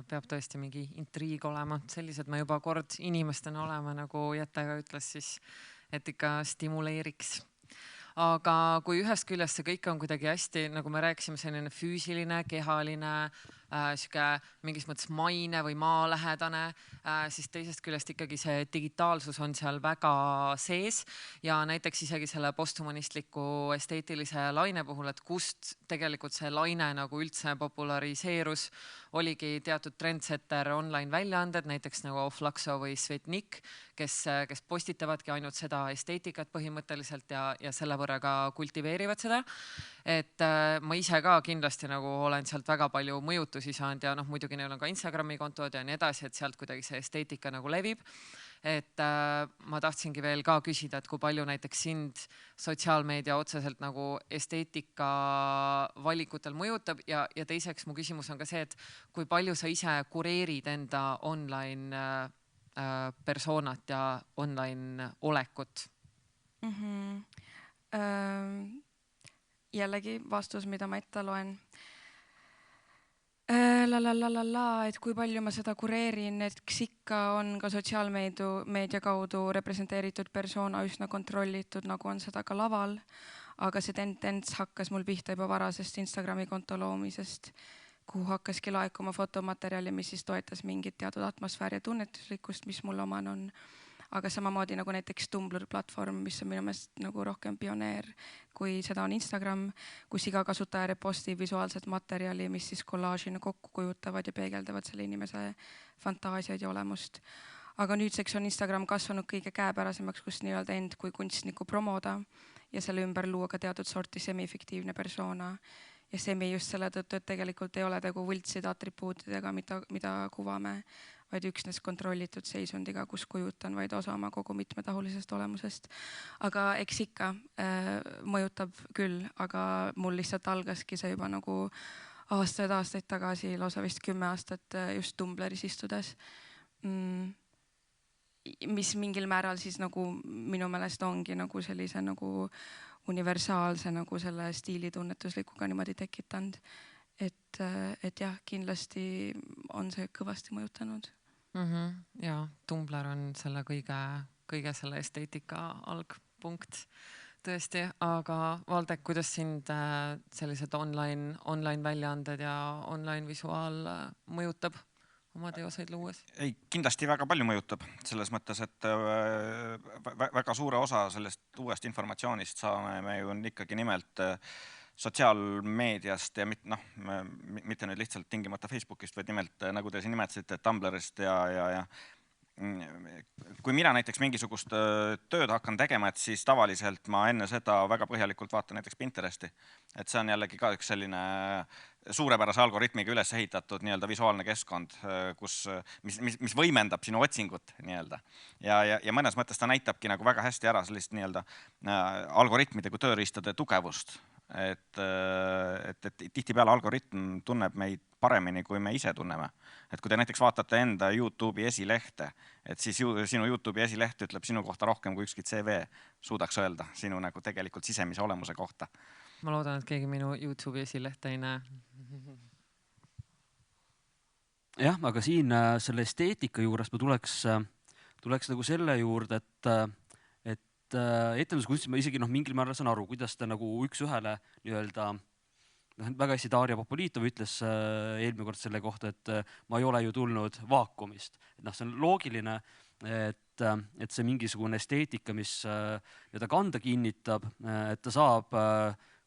peab tõesti mingi intriig olema. Sellised me juba kord inimestena oleme, nagu Jette ka ütles, siis, et ikka stimuleeriks. Aga kui ühest küljest see kõik on kuidagi hästi, nagu me rääkisime, selline füüsiline, kehaline, mingis mõttes maine või maalähedane, siis teisest küljest ikkagi see digitaalsus on seal väga sees ja näiteks isegi selle posthumanistliku esteetilise laine puhul, et kust tegelikult see laine nagu üldse populariseerus, oligi teatud trendsetter online väljaanded, näiteks nagu Flaxo või Svetnik, kes postitavadki ainult seda esteetikat põhimõtteliselt ja selle võrra ka kultiveerivad seda. Et ma ise ka kindlasti nagu olen sealt väga palju mõjutusi saanud ja muidugi neil on ka Instagrami kontod ja nii edasi, et sealt kuidagi see esteetika nagu levib. Et ma tahtsingi veel ka küsida, et kui palju näiteks sind sotsiaalmeedia otseselt nagu esteetika valikutel mõjutab ja teiseks mu küsimus on ka see, et kui palju sa ise kureerid enda online persoonat ja online olekut? Mm-hmm. 、jällegi vastus, mida ma ette loen. 、, , 、, , 、, , , , , , , , , , , , , , , , , , , , , , , , , , , , , , , , , , , , , , , , , , , Et kui palju ma seda kureerin, et ikka on ka sotsiaalmeedia kaudu representeeritud persona üsna kontrollitud, nagu on seda ka laval. Aga see tendents hakkas mul pihta juba varasest Instagrami konto loomisest, kuhu hakkaski laekuma fotomaterjali, mis siis toetas mingit teatud atmosfääri ja tunnetuslikkust, mis mul oman on. Aga samamoodi nagu näiteks Tumblr platvorm, mis on minu meelest nagu rohkem pioneer, kui seda on Instagram, kus iga kasutaja repostib visuaalset materjali, mis siis kollaažina kokku kujutavad ja peegeldavad selle inimese fantaasiaid ja olemust. Aga nüüdseks on Instagram kasvanud kõige käepärasemaks, kus nii-öelda end kui kunstniku promoda ja selle ümber luua ka teatud sorti semifiktiivne persona. Ja semi just selle tõttu, et tegelikult ei ole tegu võltside atribuutidega, mida kuvame, vaid üksnes kontrollitud seisundiga, kus kujutan vaid osa oma kogu mitmetahulisest olemusest. Aga eks ikka mõjutab küll, aga mul lihtsalt algaski see juba nagu aastaid tagasi, lausa vist 10 aastat just Tumblris istudes. Mis mingil määral siis nagu minu meelest ongi nagu sellise nagu universaalse nagu selle stiilitunnetuslikuga niimoodi tekitanud. Et jah, kindlasti on see kõvasti mõjutanud. Ja Tumblr on selle kõige selle esteetika algpunkt tõesti, aga Valdek, kuidas sind sellised online väljaanded ja online visuaal mõjutab oma teoseid luues? Ei, kindlasti väga palju mõjutab selles mõttes, et väga suure osa sellest uuest informatsioonist saame me ju ikkagi nimelt sotsiaalmeediast ja mitte nüüd lihtsalt tingimata Facebookist, vaid nimelt, nagu te siin nimetasite, Tumblrist ja kui mina näiteks mingisugust tööd hakkan tegema, et siis tavaliselt ma enne seda väga põhjalikult vaatan näiteks Pinteresti. Et see on jällegi ka üks selline suurepärase algoritmiga üles ehitatud nii-öelda visuaalne keskkond, mis võimendab sinu otsingut nii-öelda. Ja mõnes mõttes ta näitabki nagu väga hästi ära sellist nii-öelda algoritmide kui tööriistade tugevust. Et tihtipeale algoritm tunneb meid paremini, kui me ise tunneme. Et kui te näiteks vaatate enda YouTube'i esilehte, et siis sinu YouTube'i esileht ütleb sinu kohta rohkem kui ükski CV suudaks öelda sinu nagu tegelikult sisemise olemuse kohta. Ma loodan, et keegi minu YouTube'i esilehte ei näe. Jah, aga siin selle esteetika juures ma tuleks nagu selle juurde, et etenduskunst ma isegi mingil määral saan aru, kuidas ta nagu üks-ühele nii-öelda väga hästi Darja Popolitov ütles eelmine kord selle kohta, et ma ei ole ju tulnud vaakumist. See on loogiline, et see mingisugune esteetika, mis ta kanda kinnitab, et ta saab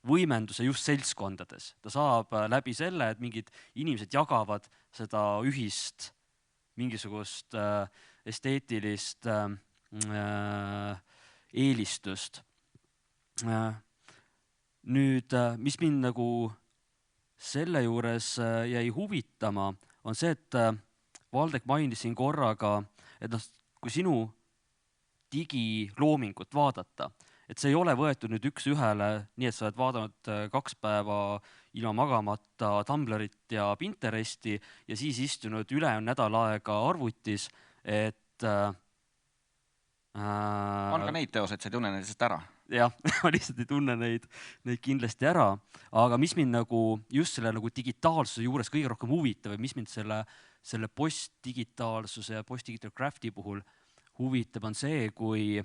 võimenduse just seltskondades. Ta saab läbi selle, et mingid inimesed jagavad seda ühist mingisugust esteetilist eelistust. Nüüd, mis mind nagu selle juures jäi huvitama, on see, et Valdek mainis siin korraga, et kui sinu digiloomingut vaadata, et see ei ole võetud nüüd üks-ühele, nii et sa oled vaadanud 2 päeva ilma magamata Tumblrit ja Pinteresti ja siis istunud ülejäänud nädal aega arvutis, et on ka neid teoseid, sa ei tunne neid lihtsalt ära. Jah, ma lihtsalt ei tunne neid kindlasti ära, aga mis mind nagu just selle nagu digitaalsuse juures kõige rohkem huvitab ja mis mind selle postdigitaalsuse ja postdigital crafti puhul huvitab, on see, kui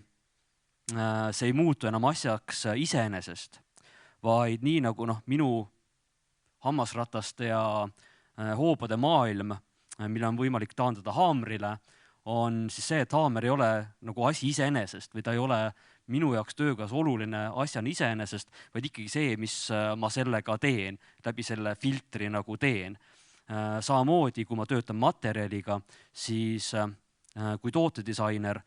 see ei muutu enam asjaks iseenesest, vaid nii nagu minu hammasrataste ja hoobade maailm, mille on võimalik taandada haamrile, on siis see, et haamer ei ole nagu asi iseenesest või ta ei ole minu jaoks töögas oluline asjana iseenesest, vaid ikkagi see, mis ma sellega teen, läbi selle filtri nagu teen. Samamoodi, kui ma töötan materjaliga, siis kui tootedisainer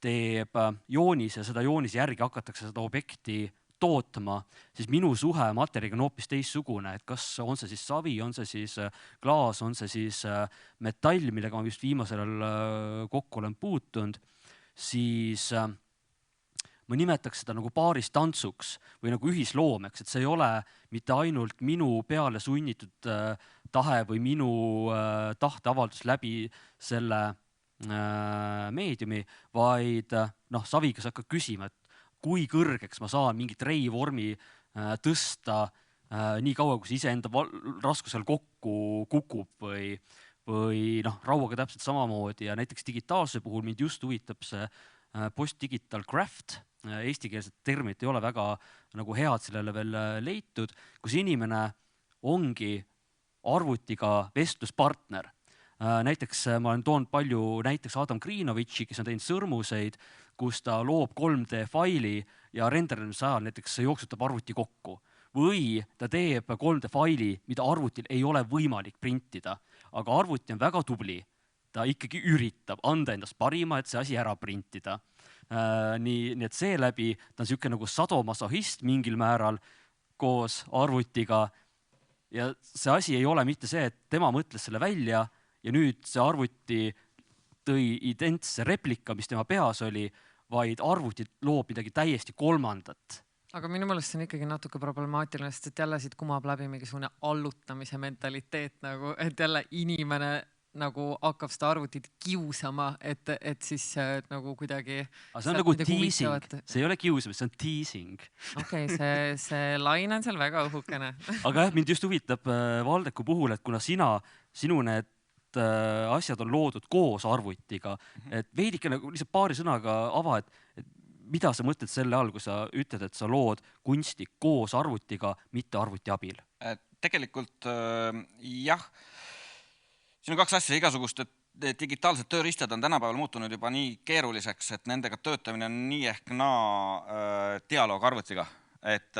teeb joonis ja seda joonise järgi hakatakse seda objekti tootma, siis minu suhe materjaliga on hoopis teissugune, et kas on see siis savi, on see siis klaas, on see siis metall, millega ma just viimasel kokku olen puutunud, siis ma nimetaks seda nagu paaristantsuks või nagu ühisloomeks, et see ei ole mitte ainult minu peale sunnitud tahe või minu tahteavaldus läbi selle meediumi, vaid saviga sa hakkad küsima, et kui kõrgeks ma saan mingit reivormi tõsta nii kaua, kui see iseenda raskusel kokku kukub või rauaga täpselt samamoodi ja näiteks digitaalse puhul mind just huvitab see post-digital craft, eestikeelset terminit ei ole väga nagu head sellele veel leitud, kus inimene ongi arvutiga vestluspartner. Näiteks ma olen toonud palju näiteks Adam Kriinovitši, kes on teinud sõrmuseid, kus ta loob 3D faili ja renderdamise ajal näiteks jooksutab arvuti kokku. Või ta teeb 3D faili, mida arvutil ei ole võimalik printida, aga arvuti on väga tubli. Ta ikkagi üritab anda endast parima, et see asi ära printida. Nii et seeläbi ta on selline nagu sadomasohist mingil määral koos arvutiga. Ja see asi ei ole mitte see, et tema mõtles selle välja ja nüüd see arvuti tõi identse replika, mis tema peas oli, vaid arvuti loob midagi täiesti kolmandat. Aga minu meelest see on ikkagi natuke problemaatiline, sest et jälle siit kumab läbi mingisugune allutamise mentaliteet, nagu, et jälle inimene nagu hakkab seda arvutit kiusama, et siis nagu kuidagi... Aga see on nagu teasing, see ei ole kiusamine, see on teasing. Okei, see laine on seal väga õhukene. Aga jah, mind just huvitab Valdeku puhul, et kuna sinu need asjad on loodud koos arvutiga, et veidike nagu lihtsalt paari sõnaga ava, et mida sa mõtled selle all, kui sa ütled, et sa lood kunsti koos arvutiga, mitte arvuti abil? Tegelikult jah, siin on kaks asja, igasugust, et digitaalsed tööriistad on tänapäeval muutunud juba nii keeruliseks, et nendega töötamine on nii ehk dialoog arvutiga. Et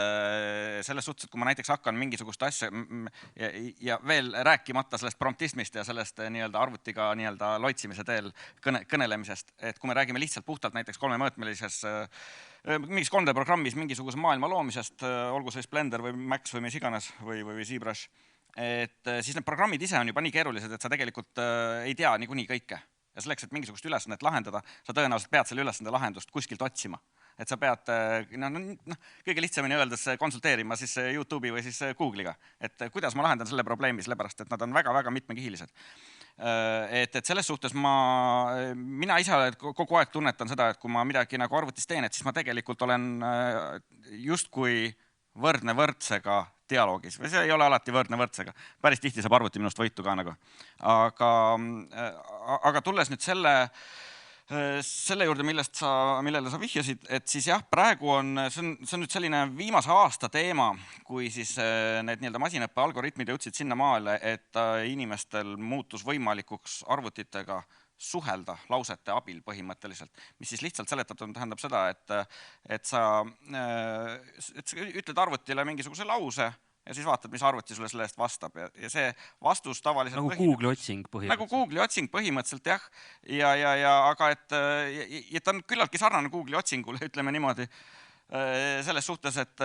selles suhtes, et kui ma näiteks hakkan mingisugust asja ja veel rääkimata sellest promptismist ja sellest arvutiga loitsimise teel kõnelemisest, et kui me räägime lihtsalt puhtalt näiteks kolmemõõtmelises mingis 3D programmis mingisuguse maailma loomisest, olgu see Blender või Max või mis iganes või ZBrush, et siis need programmid ise on juba nii keerulised, et sa tegelikult ei tea niikuinii kõike. Ja selleks, et mingisugust ülesannet lahendada, sa tõenäoliselt pead selle ülesande lahendust kuskilt otsima. Et sa pead kõige lihtsamini öeldes konsulteerima siis YouTube'i või siis Google'iga, et kuidas ma lahendan selle probleemi, sellepärast, et nad on väga-väga mitmekihilised. Et selles suhtes mina ise kogu aeg tunnetan seda, et kui ma midagi nagu arvutis teen, et siis ma tegelikult olen justkui võrdne võrdsega dialoogis, või see ei ole alati võrdne võrdsega. Päris tihti saab arvuti minust võitu ka nagu. Aga tulles nüüd selle juurde, millele sa vihjasid, et siis jah, praegu see on nüüd selline viimase aasta teema, kui siis need masinõppe algoritmid jõudsid sinna maale, et inimestel muutus võimalikuks arvutitega suhelda lausete abil põhimõtteliselt, mis siis lihtsalt seletatuna tähendab seda, et sa ütled arvutile mingisuguse lause ja siis vaatad, mis arvuti sulle selle eest vastab ja see vastus tavaliselt nagu Google'i otsing põhimõtteliselt. Nagu Google'i otsing põhimõtteliselt, jah. Aga et ta on küllaltki sarnane Google'i otsingule, ütleme niimoodi, selles suhtes, et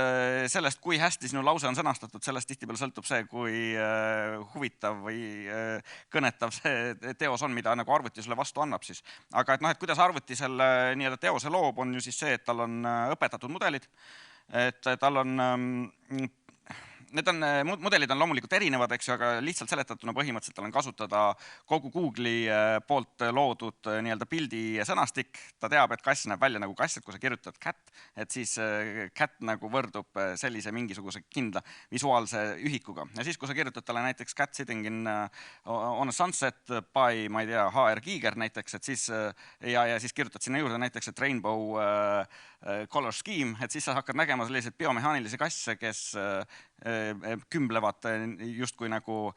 sellest, kui hästi sinu lause on sõnastatud, sellest tihtipeale sõltub see, kui huvitav või kõnetav see teos on, mida nagu arvuti sulle vastu annab siis. Aga et kuidas arvuti selle teose loob, on ju siis see, et tal on õpetatud mudelid, et tal on mudelid on loomulikult erinevad, eks ju, aga lihtsalt seletatuna põhimõtteliselt on kasutada kogu Google'i poolt loodud pildi sõnastik. Ta teab, et kass näeb välja nagu kass, et kui sa kirjutad cat, et siis cat nagu võrdub sellise mingisuguse kindla visuaalse ühikuga. Ja siis, kui sa kirjutad talle näiteks cat sitting on a sunset by, ma ei tea, HR Giger näiteks, et siis, ja siis kirjutad sinna juurde näiteks, et rainbow color scheme, et siis sa hakkad nägema selliseid biomehaanilisi kasse, kes kümblevad justkui nagu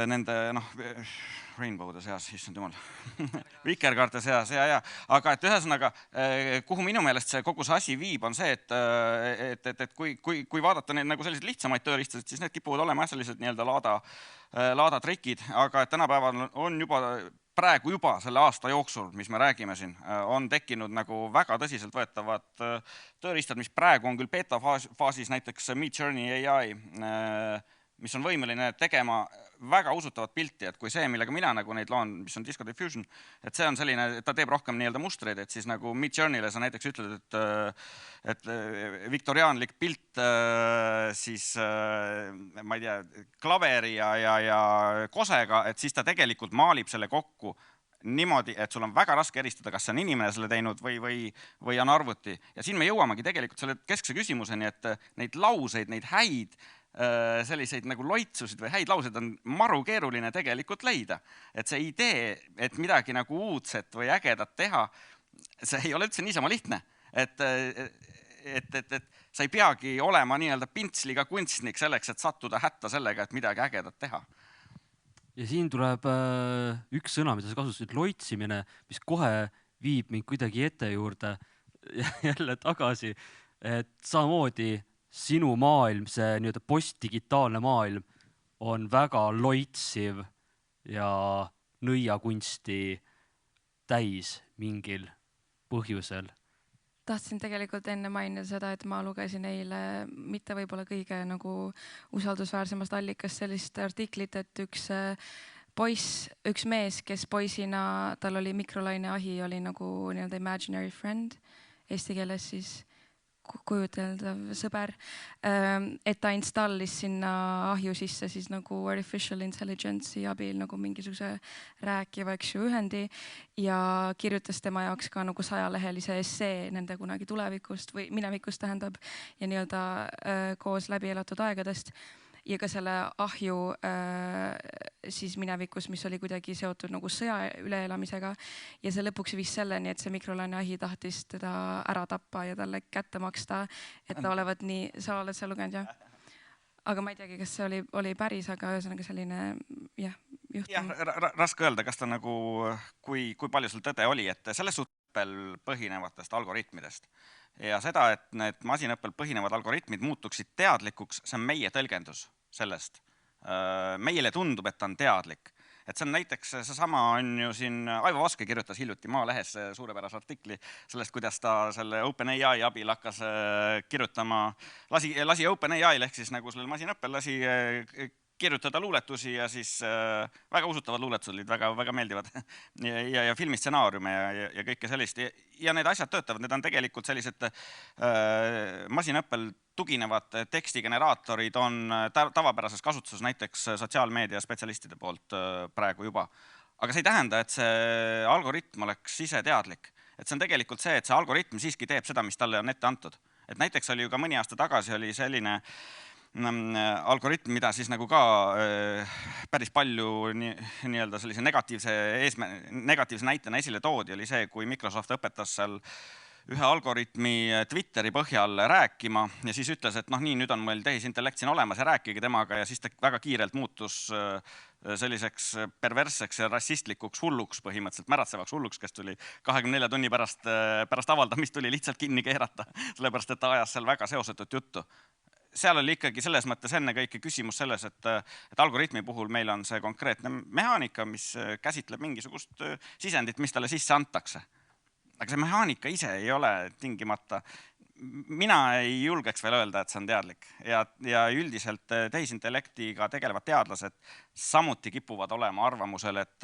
nende rainbow'de seas, issand jumal, vikerkaarte seas, ja. Aga et ühesõnaga, kuhu minu meelest see kogu see asi viib, on see, et kui vaadata neid nagu selliseid lihtsamaid tööriistasid, siis need kipuvad olema sellised laada trikid, aga et tänapäeval on praegu juba selle aasta jooksul, mis me räägime siin, on tekkinud nagu väga tõsiselt võetavad tööriistad, mis praegu on küll beta faasis, näiteks Midjourney AI, mis on võimeline tegema väga usutavat pilti, et kui see, millega mina nagu neid loon, mis on Disco Diffusion, et see on selline, et ta teeb rohkem mustreid, et siis nagu Midjourney'le sa näiteks ütled, et viktoriaanlik pilt siis, ma ei tea, klaveri ja kosega, et siis ta tegelikult maalib selle kokku niimoodi, et sul on väga raske eristada, kas see on inimene selle teinud või on arvuti. Ja siin me jõuamegi tegelikult selle keskse küsimuseni, et neid lauseid, neid häid selliseid nagu loitsusid või häid lauseid on maru keeruline tegelikult leida. Et see idee, et midagi nagu uudset või ägedat teha, see ei ole üldse niisama lihtne. Et sa ei peagi olema nii-öelda pintsliga kunstnik selleks, et sattuda hätta sellega, et midagi ägedat teha. Ja siin tuleb üks sõna, mida sa kasutasid, loitsimine, mis kohe viib mind kuidagi ette juurde jälle tagasi, et samamoodi sinu maailm, see nii-öelda postdigitaalne maailm on väga loitsiv ja nõiakunsti täis mingil põhjusel. Tahtsin tegelikult enne mainida seda, et ma lugesin eile mitte võib-olla kõige nagu usaldusväärsemast allikast sellist artiklit, et üks mees, kes poisina, tal oli mikrolaineahi, oli nagu nii-öelda imaginary friend, eesti keeles siis kujuteldav sõber, et ta installis sinna ahju sisse siis nagu artificial intelligence'i abil nagu mingisuguse rääkiva ühendi ja kirjutas tema jaoks ka nagu 100-lehelise essee nende kunagi tulevikust või minevikust tähendab ja nii-öelda koos läbi elatud aegadest. Ja ka selle ahju siis minevikus, mis oli kuidagi seotud nagu sõja üleelamisega ja see lõpuks viis selleni, et see mikrolaineahi tahtis teda ära tappa ja talle kätte maksta, et ta olevat nii, sa oled seal lugenud, jah? Aga ma ei teagi, kas see oli päris, aga ühesõnaga selline juhtum. Raske öelda, kas ta nagu, kui palju sul tõde oli, et selles suhtes põhinevatest algoritmidest. Ja seda, et need masinõppel põhinevad algoritmid muutuksid teadlikuks, see on meie tõlgendus sellest. Meile tundub, et ta on teadlik. Et see on näiteks, seesama on ju siin, Aivo Vaske kirjutas hiljuti Maalehes suurepärase artikli sellest, kuidas ta selle OpenAI abil hakkas kirjutama, lasi OpenAI ehk siis nagu sellel masinõppel lasi kirjutada luuletusi ja siis väga usutavad luuletused olid väga meeldivad ja filmistsenaariume ja kõike sellist. Ja need asjad töötavad, need on tegelikult sellised masinõppel tuginevad tekstigeneraatorid on tavapärases kasutuses näiteks sotsiaalmeedia spetsialistide poolt praegu juba. Aga see ei tähenda, et see algoritm oleks ise teadlik. Et see on tegelikult see, et see algoritm siiski teeb seda, mis talle on ette antud. Et näiteks oli ju ka mõni aasta tagasi oli selline algoritm, mida siis nagu ka päris palju nii-öelda sellise negatiivse näitena esile toodi, oli see, kui Microsoft õpetas seal ühe algoritmi Twitteri põhjal rääkima ja siis ütles, et nii, nüüd on meil tehisintellekt siin olemas ja rääkige temaga ja siis ta väga kiirelt muutus selliseks perversseks ja rassistlikuks hulluks, põhimõtteliselt märatsevaks hulluks, kes tuli 24 tunni pärast avaldamist tuli lihtsalt kinni keerata, sellepärast et ta ajas seal väga seosetut juttu. Seal oli ikkagi selles mõttes enne kõike küsimus selles, et algoritmi puhul meil on see konkreetne mehaanika, mis käsitleb mingisugust sisendit, mis talle sisse antakse. Aga see mehaanika ise ei ole tingimata, mina ei julgeks veel öelda, et see on teadlik ja üldiselt tehisintellektiga tegelevad teadlased samuti kipuvad olema arvamusel, et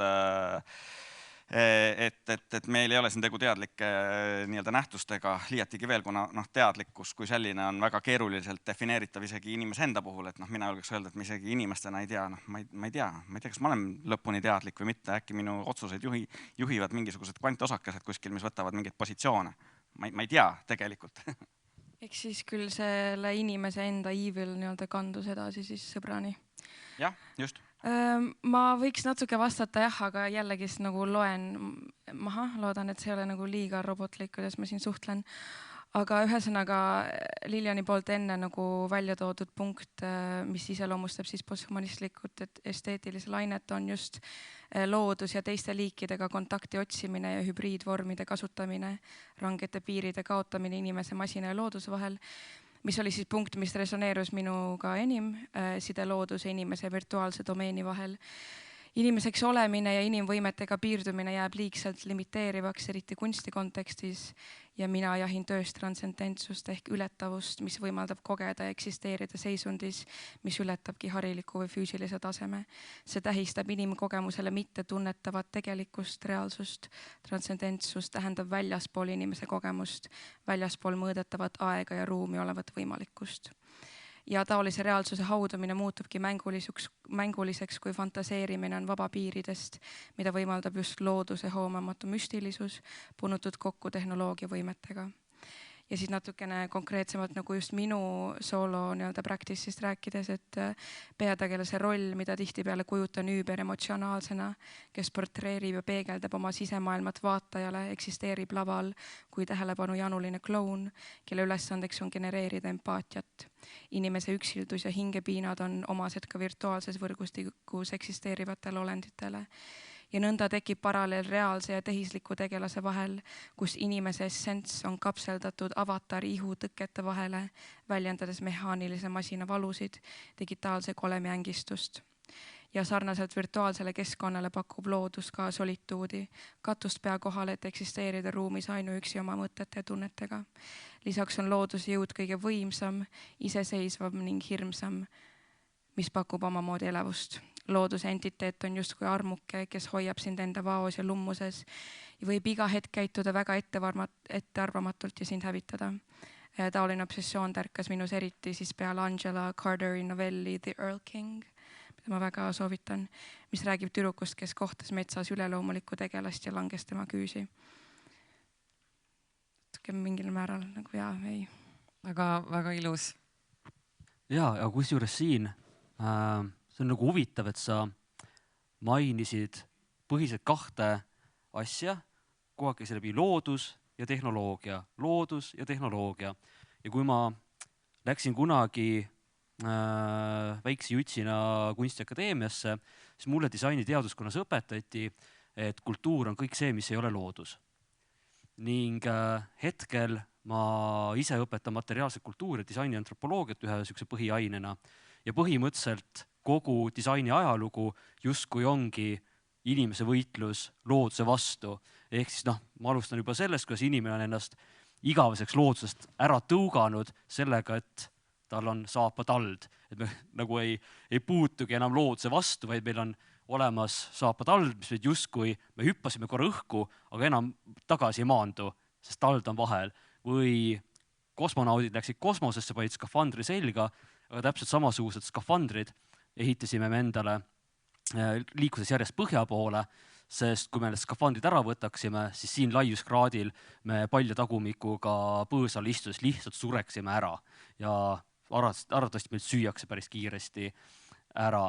meil ei ole siin tegu teadlike nii-öelda nähtustega liiatigi veel, kuna teadlikkus kui selline on väga keeruliselt defineeritav isegi inimese enda puhul, et mina julgeks öelda, et me isegi inimestena ei tea, ma ei tea, kas ma olen lõpuni teadlik või mitte, äkki minu otsuseid juhivad mingisugused kvantosakesed kuskil, mis võtavad mingeid positsioone. Ma ei tea tegelikult. Eks siis küll selle inimese enda evil nii-öelda kandus edasi siis sõbrani. Jah, just. Ma võiks natuke vastata jah, aga jällegist nagu loen maha, loodan, et see ei ole nagu liiga robotlik, kuidas ma siin suhtlen. Aga ühesõnaga Liliani poolt enne nagu välja toodud punkt, mis iseloomustab siis posthumanistlikult esteetilisel ainet, on just loodus ja teiste liikidega kontakti otsimine ja hübriidvormide kasutamine, rangete piiride kaotamine inimese, masina ja looduse vahel, mis oli siis punkt, mis resoneerus minuga enim, side looduse, inimese virtuaalse domeeni vahel. Inimeseks olemine ja inimvõimetega piirdumine jääb liigselt limiteerivaks, eriti kunsti kontekstis ja mina jahin tööst transcendentsust ehk ületavust, mis võimaldab kogeda ja eksisteerida seisundis, mis ületabki hariliku või füüsilise taseme. See tähistab inimkogemusele mitte tunnetavat tegelikkust, reaalsust. Transcendentsus tähendab väljaspool inimese kogemust, väljaspool mõõdetavat aega ja ruumi olevat võimalikkust. ja taolise reaalsuse haudamine muutubki mänguliseks, kui fantaseerimine on vaba piiridest, mida võimaldab just looduse hoomamatu müstilisus, punutud kokku tehnoloogia võimetega. Ja siis natukene konkreetsemalt nagu just minu soolo nii-öelda practice'ist rääkides, et peategelase roll, mida tihtipeale kujutan üüberemotsionaalsena, kes portreerib ja peegeldab oma sisemaailmat vaatajale, eksisteerib laval kui tähelepanu januline kloun, kelle ülesandeks on genereerida empaatiat. Inimese üksildus ja hingepiinad on omased ka virtuaalses võrgustikus eksisteerivatele olenditele. Ja nõnda tekib paralleel reaalse ja tehisliku tegelase vahel, kus inimese essents on kapseldatud avatari ihutõkete vahele, väljendades mehaanilise masina valusid, digitaalse kolemängistust. Ja sarnaselt virtuaalsele keskkonnale pakub loodus ka solituudi, katust pea kohal, et eksisteerida ruumis ainuüksi oma mõtete ja tunnetega. Lisaks on looduse jõud kõige võimsam, iseseisvam ning hirmsam, mis pakub omamoodi elevust. Looduse entiteet on justkui armuke, kes hoiab sind enda vaos ja lummuses ja võib iga hetk käituda väga ettearvamatult ja sind hävitada. Taoline obsessioon tärkas minus eriti siis peale Angela Carteri novelli The Earl King, mida ma väga soovitan, mis räägib tüdrukust, kes kohtas metsas üleloomulikku tegelast ja langes tema küüsi. Mingil määral nagu ei. Väga ilus. Ja kusjuures siin see on nagu huvitav, et sa mainisid põhiselt kahte asja, kogu aeg käis läbi loodus ja tehnoloogia. Ja kui ma läksin kunagi väikse jutsina kunstiakadeemiasse, siis mulle disaini teaduskonnas õpetati, et kultuur on kõik see, mis ei ole loodus. Ning hetkel ma ise õpetan materiaalset kultuuri ja disaini antropoloogiat ühe niisuguse põhiainena ja põhimõtteliselt kogu disaini ajalugu justkui ongi inimese võitlus looduse vastu. Ehk siis ma alustan juba sellest, kuidas inimene on ennast igaveseks loodusest ära tõuganud sellega, et tal on saapatald. Et me nagu ei puutugi enam looduse vastu, vaid meil on olemas saapatald, mis meid justkui, me hüppasime korra õhku, aga enam tagasi ei maandu, sest tald on vahel. Või kosmonaudid läksid kosmosesse, panid skafandri selga, aga täpselt samasugused skafandrid ehitasime me endale liikuses järjest põhja poole, sest kui me need skafandrid ära võtaksime, siis siin laiuskraadil me palja tagumikuga põõsal istudes lihtsalt sureksime ära ja arvatavasti meil süüakse päris kiiresti ära.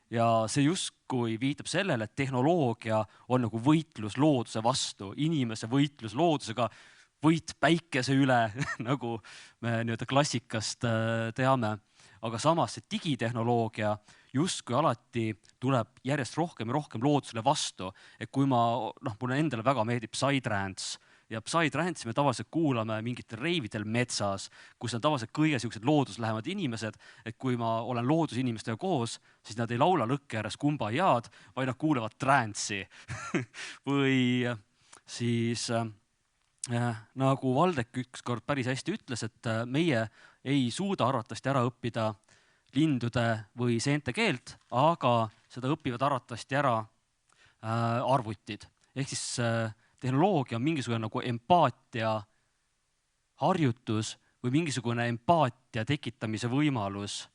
Ja see justkui viitab sellele, et tehnoloogia on nagu võitlus looduse vastu, inimese võitlus loodusega, võit päikese üle, nagu me nii-öelda klassikast teame. Aga samas see digitehnoloogia justkui alati tuleb järjest rohkem ja rohkem loodusele vastu. Et kui mulle endale väga meeldib Psytrance ja Psytrance'i me tavaliselt kuulame mingitel reividel metsas, kus on tavaliselt kõige sellised looduslähemad inimesed, et kui ma olen loodusinimestega koos, siis nad ei laula lõkke ääres kumba jaad, vaid nad kuulevad trance'i. Või siis nagu Valdek ükskord päris hästi ütles, et meie ei suuda arvatavasti ära õppida lindude või seente keelt, aga seda õpivad arvatavasti ära arvutid. Ehk siis tehnoloogia on mingisugune nagu empaatia harjutus või mingisugune empaatia tekitamise võimalus.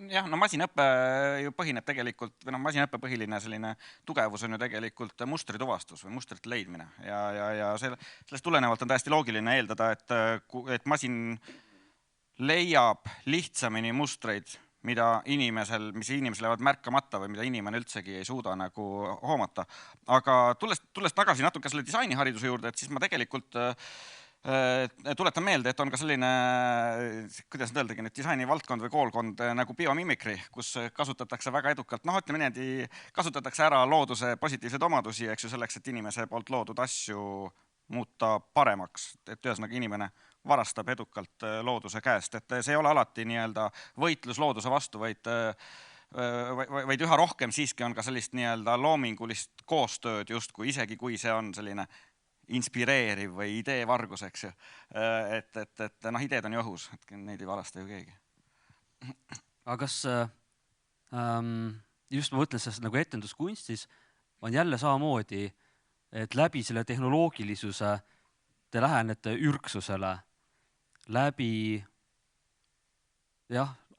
Jah, masinaõppe ju põhineb tegelikult, või masinaõppe põhiline selline tugevus on ju tegelikult mustrituvastus või mustrite leidmine. Ja sellest tulenevalt on täiesti loogiline eeldada, et masin leiab lihtsamini mustreid, mis inimesel jäävad märkamata või mida inimene üldsegi ei suuda nagu hoomata. Aga tulles tagasi natuke selle disainihariduse juurde, et siis ma tegelikult tuletan meelde, et on ka selline, kuidas nüüd öeldagi, disaini valdkond või koolkond nagu biomimikri, kus kasutatakse väga edukalt, kasutatakse ära looduse positiivseid omadusi, eks ju, selleks, et inimese poolt loodud asju muuta paremaks, et ühesõnaga inimene varastab edukalt looduse käest, et see ei ole alati nii-öelda võitlus looduse vastu, vaid üha rohkem siiski on ka sellist nii-öelda loomingulist koostööd justkui, isegi kui see on selline inspireeriv või ideevargus, eks ju. Et ideed on ju õhus, et neid ei varasta ju keegi. Aga kas just ma mõtlen sellest nagu etenduskunstis on jälle samamoodi, et läbi selle tehnoloogilisuse te lähenete ürksusele, läbi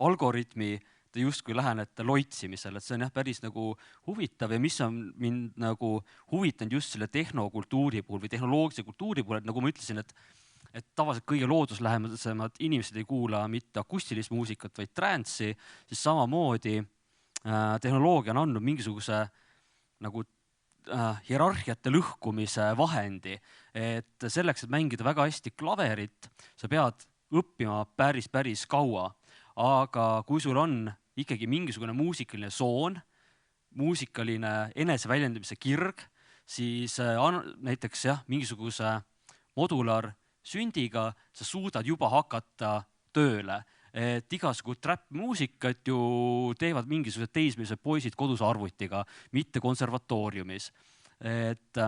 algoritmi te justkui lähenete loitsimisele, et see on jah päris nagu huvitav ja mis on mind nagu huvitanud just selle tehnokultuuri puhul või tehnoloogilise kultuuri puhul, et nagu ma ütlesin, et tavaliselt kõige looduslähedasemad inimesed ei kuula mitte akustilist muusikat, vaid trance'i, siis samamoodi tehnoloogia on andnud mingisuguse nagu hierarhiate lõhkumise vahendi, et selleks, et mängida väga hästi klaverit, sa pead õppima päris kaua, aga kui sul on ikkagi mingisugune muusikaline soon, muusikaline eneseväljendamise kirg, siis näiteks jah, mingisuguse modulaarsündiga sa suudad juba hakata tööle. Et igasugu trap-muusikat ju teevad mingisugused teismelised poisid kodus arvutiga, mitte konservatooriumis. Et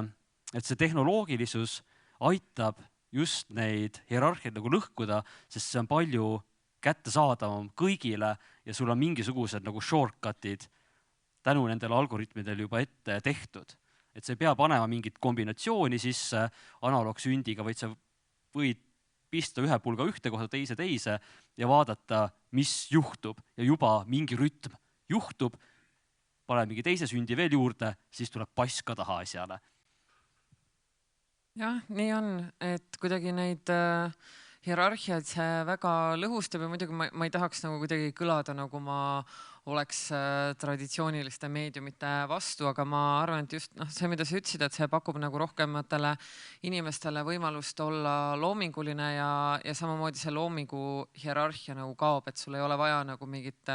see tehnoloogilisus aitab just neid hierarhiaid nagu lõhkuda, sest see on palju kättesaadavam kõigile ja sul on mingisugused nagu shortcutid tänu nendele algoritmidele juba ette tehtud. Et see ei pea panema mingit kombinatsiooni sisse analoogsündiga, vaid sa võid pista ühe pulga ühte kohta, teise ja vaadata, mis juhtub ja juba mingi rütm juhtub, pane mingi teise sündi veel juurde, siis tuleb bass ka taha asjale. Jah, nii on, et kuidagi neid hierarhiaid see väga lõhustab ja muidugi ma ei tahaks nagu kuidagi kõlada, nagu ma oleks traditsiooniliste meediumite vastu, aga ma arvan, et just see, mida sa ütlesid, et see pakub nagu rohkematele inimestele võimalust olla loominguline ja samamoodi see loomingu hierarhia nagu kaob, et sul ei ole vaja nagu mingit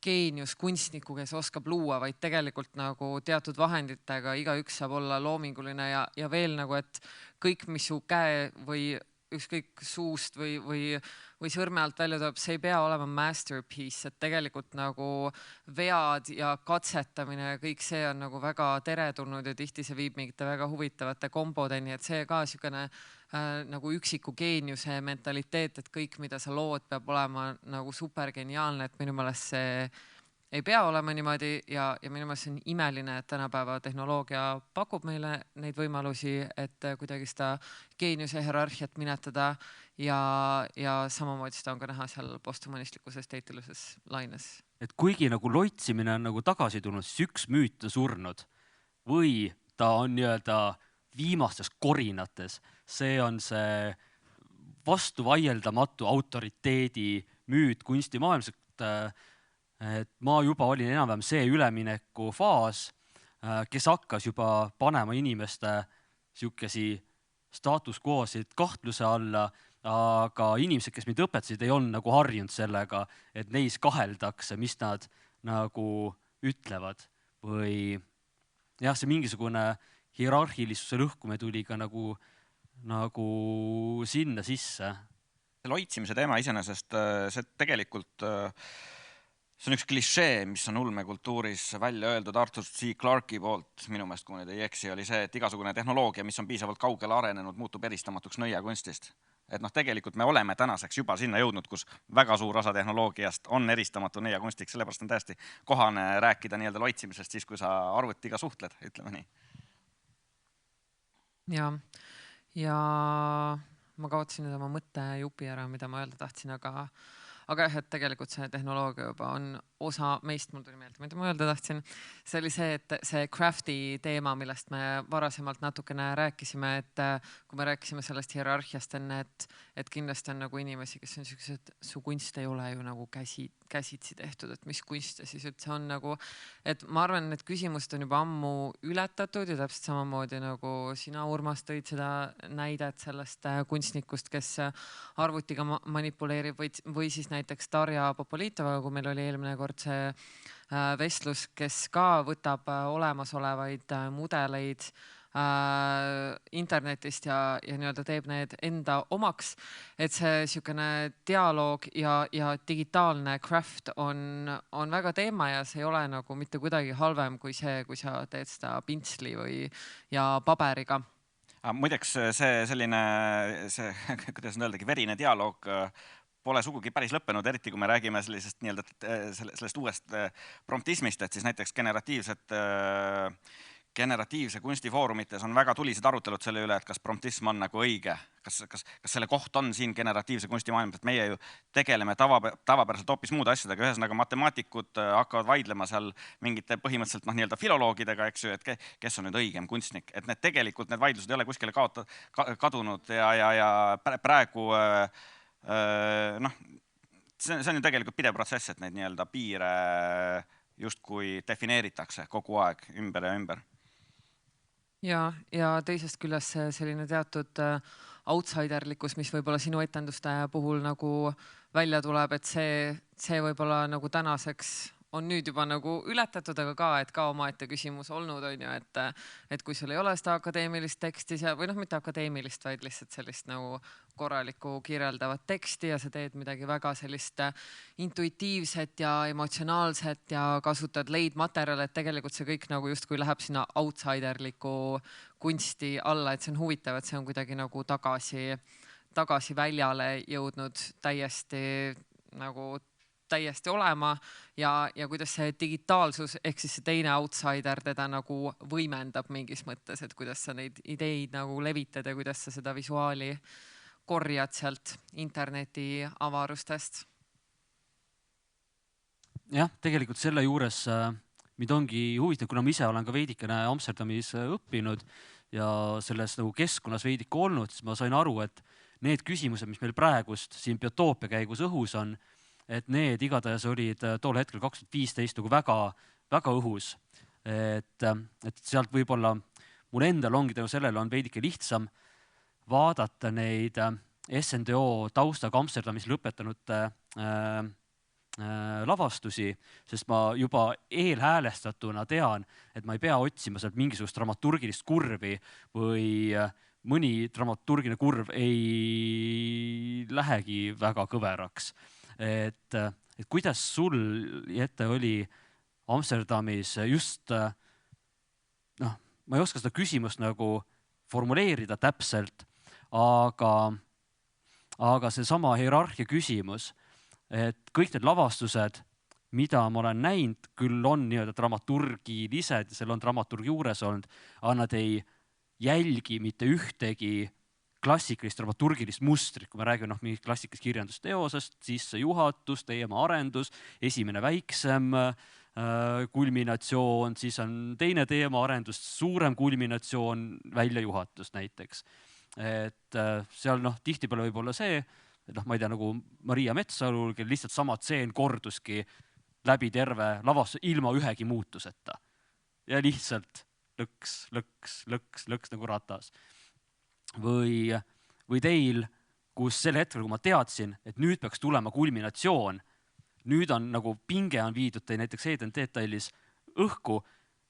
geeniuskunstniku, kes oskab luua, vaid tegelikult nagu teatud vahenditega igaüks saab olla loominguline ja veel nagu, et kõik, mis su käe või ükskõik suust või sõrme alt välja tuleb, see ei pea olema masterpiece, et tegelikult nagu vead ja katsetamine ja kõik see on nagu väga teretulnud ja tihti see viib mingite väga huvitavate kombodeni, et see ka niisugune nagu üksiku geeniuse mentaliteet, et kõik, mida sa lood, peab olema nagu supergeniaalne, et minu meelest see ei pea olema niimoodi ja minu meelest see on imeline, et tänapäeva tehnoloogia pakub meile neid võimalusi, et kuidagi seda geeniuse hierarhiat minetada ja samamoodi seda on ka näha seal posthumanistlikus esteetilises laines. Et kuigi nagu loitsimine on nagu tagasi tulnud, siis üks müüt on surnud või ta on nii-öelda viimastes korinates, see on see vastuvaieldamatu autoriteedi müüt kunstimaailmas, et ma juba olin enam-vähem see ülemineku faas, kes hakkas juba panema inimeste siukesi status quo'sid kahtluse alla, aga inimesed, kes mind õpetasid, ei olnud nagu harjunud sellega, et neis kaheldakse, mis nad nagu ütlevad või jah, see mingisugune hierarhilisuse lõhkumine tuli ka nagu sinna sisse. Loitsimise teema iseenesest, see tegelikult see on üks klišee, mis on ulmekultuuris välja öeldud Arthur C. Clarke'i poolt, minu meelest, kui nüüd ei eksi, oli see, et igasugune tehnoloogia, mis on piisavalt kaugele arenenud, muutub eristamatuks nõiakunstist. Et tegelikult me oleme tänaseks juba sinna jõudnud, kus väga suur osa tehnoloogiast on eristamatu nõiakunstiks, sellepärast on täiesti kohane rääkida nii-öelda loitsimisest siis, kui sa arvutiga suhtled, ütleme nii. Ja ma kaotasin nüüd oma mõttejupi ära, mida ma öelda tahtsin, aga jah, et tegelikult see tehnoloogia juba on osa meist, mul tuli meelde, mida ma öelda tahtsin. See oli see, et see crafti teema, millest me varasemalt natukene rääkisime, et kui me rääkisime sellest hierarhiast enne, et kindlasti on nagu inimesi, kes on sellised, su kunst ei ole ju nagu käsitsi tehtud, et mis kunst siis üldse on nagu, et ma arvan, et küsimused on juba ammu ületatud ja täpselt samamoodi nagu sina, Urmas, tõid seda näidet sellest kunstnikust, kes arvutiga manipuleerib või siis näiteks Darja Popolitovaga, kui meil oli eelmine kord see vestlus, kes ka võtab olemasolevaid mudeleid internetist ja nii-öelda teeb need enda omaks, et see niisugune dialoog ja digitaalne craft on väga teema ja see ei ole nagu mitte kuidagi halvem kui see, kui sa teed seda pintsli ja paberiga. Muideks see selline, kuidas öeldagi, verine dialoog pole sugugi päris lõppenud, eriti kui me räägime sellisest nii-öelda sellest uuest promptismist, et siis näiteks generatiivse kunsti foorumites on väga tulised arutelud selle üle, et kas promptism on nagu õige, kas selle koht on siin generatiivse kunsti maailmas, et meie ju tegeleme tavapäraselt hoopis muude asjadega, ühesõnaga matemaatikud hakkavad vaidlema seal mingite põhimõtteliselt nii-öelda filoloogidega, eks ju, et kes on nüüd õigem kunstnik, et need tegelikult need vaidlused ei ole kuskile kadunud ja praegu see on ju tegelikult pidev protsess, et neid nii-öelda piire justkui defineeritakse kogu aeg ümber ja ümber. Ja teisest küljest selline teatud outsiderlikkus, mis võib-olla sinu etenduste puhul nagu välja tuleb, et see võib-olla nagu tänaseks on nüüd juba nagu ületatud, aga et ka omaette küsimus olnud on ju, et kui sul ei ole seda akadeemilist teksti või mitte akadeemilist, vaid lihtsalt sellist nagu korralikku kirjeldavat teksti ja sa teed midagi väga sellist intuitiivset ja emotsionaalset ja kasutad leidmaterjale, et tegelikult see kõik nagu justkui läheb sinna outsiderliku kunsti alla, et see on huvitav, et see on kuidagi nagu tagasi väljale jõudnud täiesti olema ja kuidas see digitaalsus ehk siis see teine outsider teda nagu võimendab mingis mõttes, et kuidas sa neid ideid nagu levitad ja kuidas sa seda visuaali korjad sealt interneti avarustest. Jah, tegelikult selle juures mind ongi huvitav, kuna ma ise olen ka veidikene Amsterdamis õppinud ja selles nagu keskkonnas veidike olnud, siis ma sain aru, et need küsimused, mis meil praegust siin biotoopia käigus õhus on, et need igatahes olid tol hetkel 2015 nagu väga õhus. Et sealt võib-olla mul endal ongi tänu sellele on veidike lihtsam vaadata neid SNDO taustaga Amsterdamis lõpetanud lavastusi, sest ma juba eelhäälestatuna tean, et ma ei pea otsima sealt mingisugust dramaturgilist kurvi või mõni dramaturgiline kurv ei lähegi väga kõveraks. Et kuidas sul, Jette, oli Amsterdamis just, ma ei oska seda küsimust nagu formuleerida täpselt, aga see sama hierarhia küsimus, et kõik need lavastused, mida ma olen näinud, küll on nii-öelda dramaturgilised ja seal on dramaturgi juures olnud, aga nad ei jälgi mitte ühtegi klassikalist dramaturgilist mustrit, kui me räägime mingist klassikalist kirjandusteosest, siis see juhatus, teema arendus, esimene väiksem kulminatsioon, siis on teine teema arendus, suurem kulminatsioon, väljajuhatus näiteks. Et seal tihtipeale võib olla see, et ma ei tea, nagu Maria Metsalul, kel lihtsalt sama tseen korduski läbi terve lavastuse ilma ühegi muutuseta. Ja lihtsalt lõks nagu ratas. Või teil, kus sel hetkel, kui ma teadsin, et nüüd peaks tulema kulminatsioon, nüüd on nagu pinge on viidud teil näiteks Eden Detailis õhku,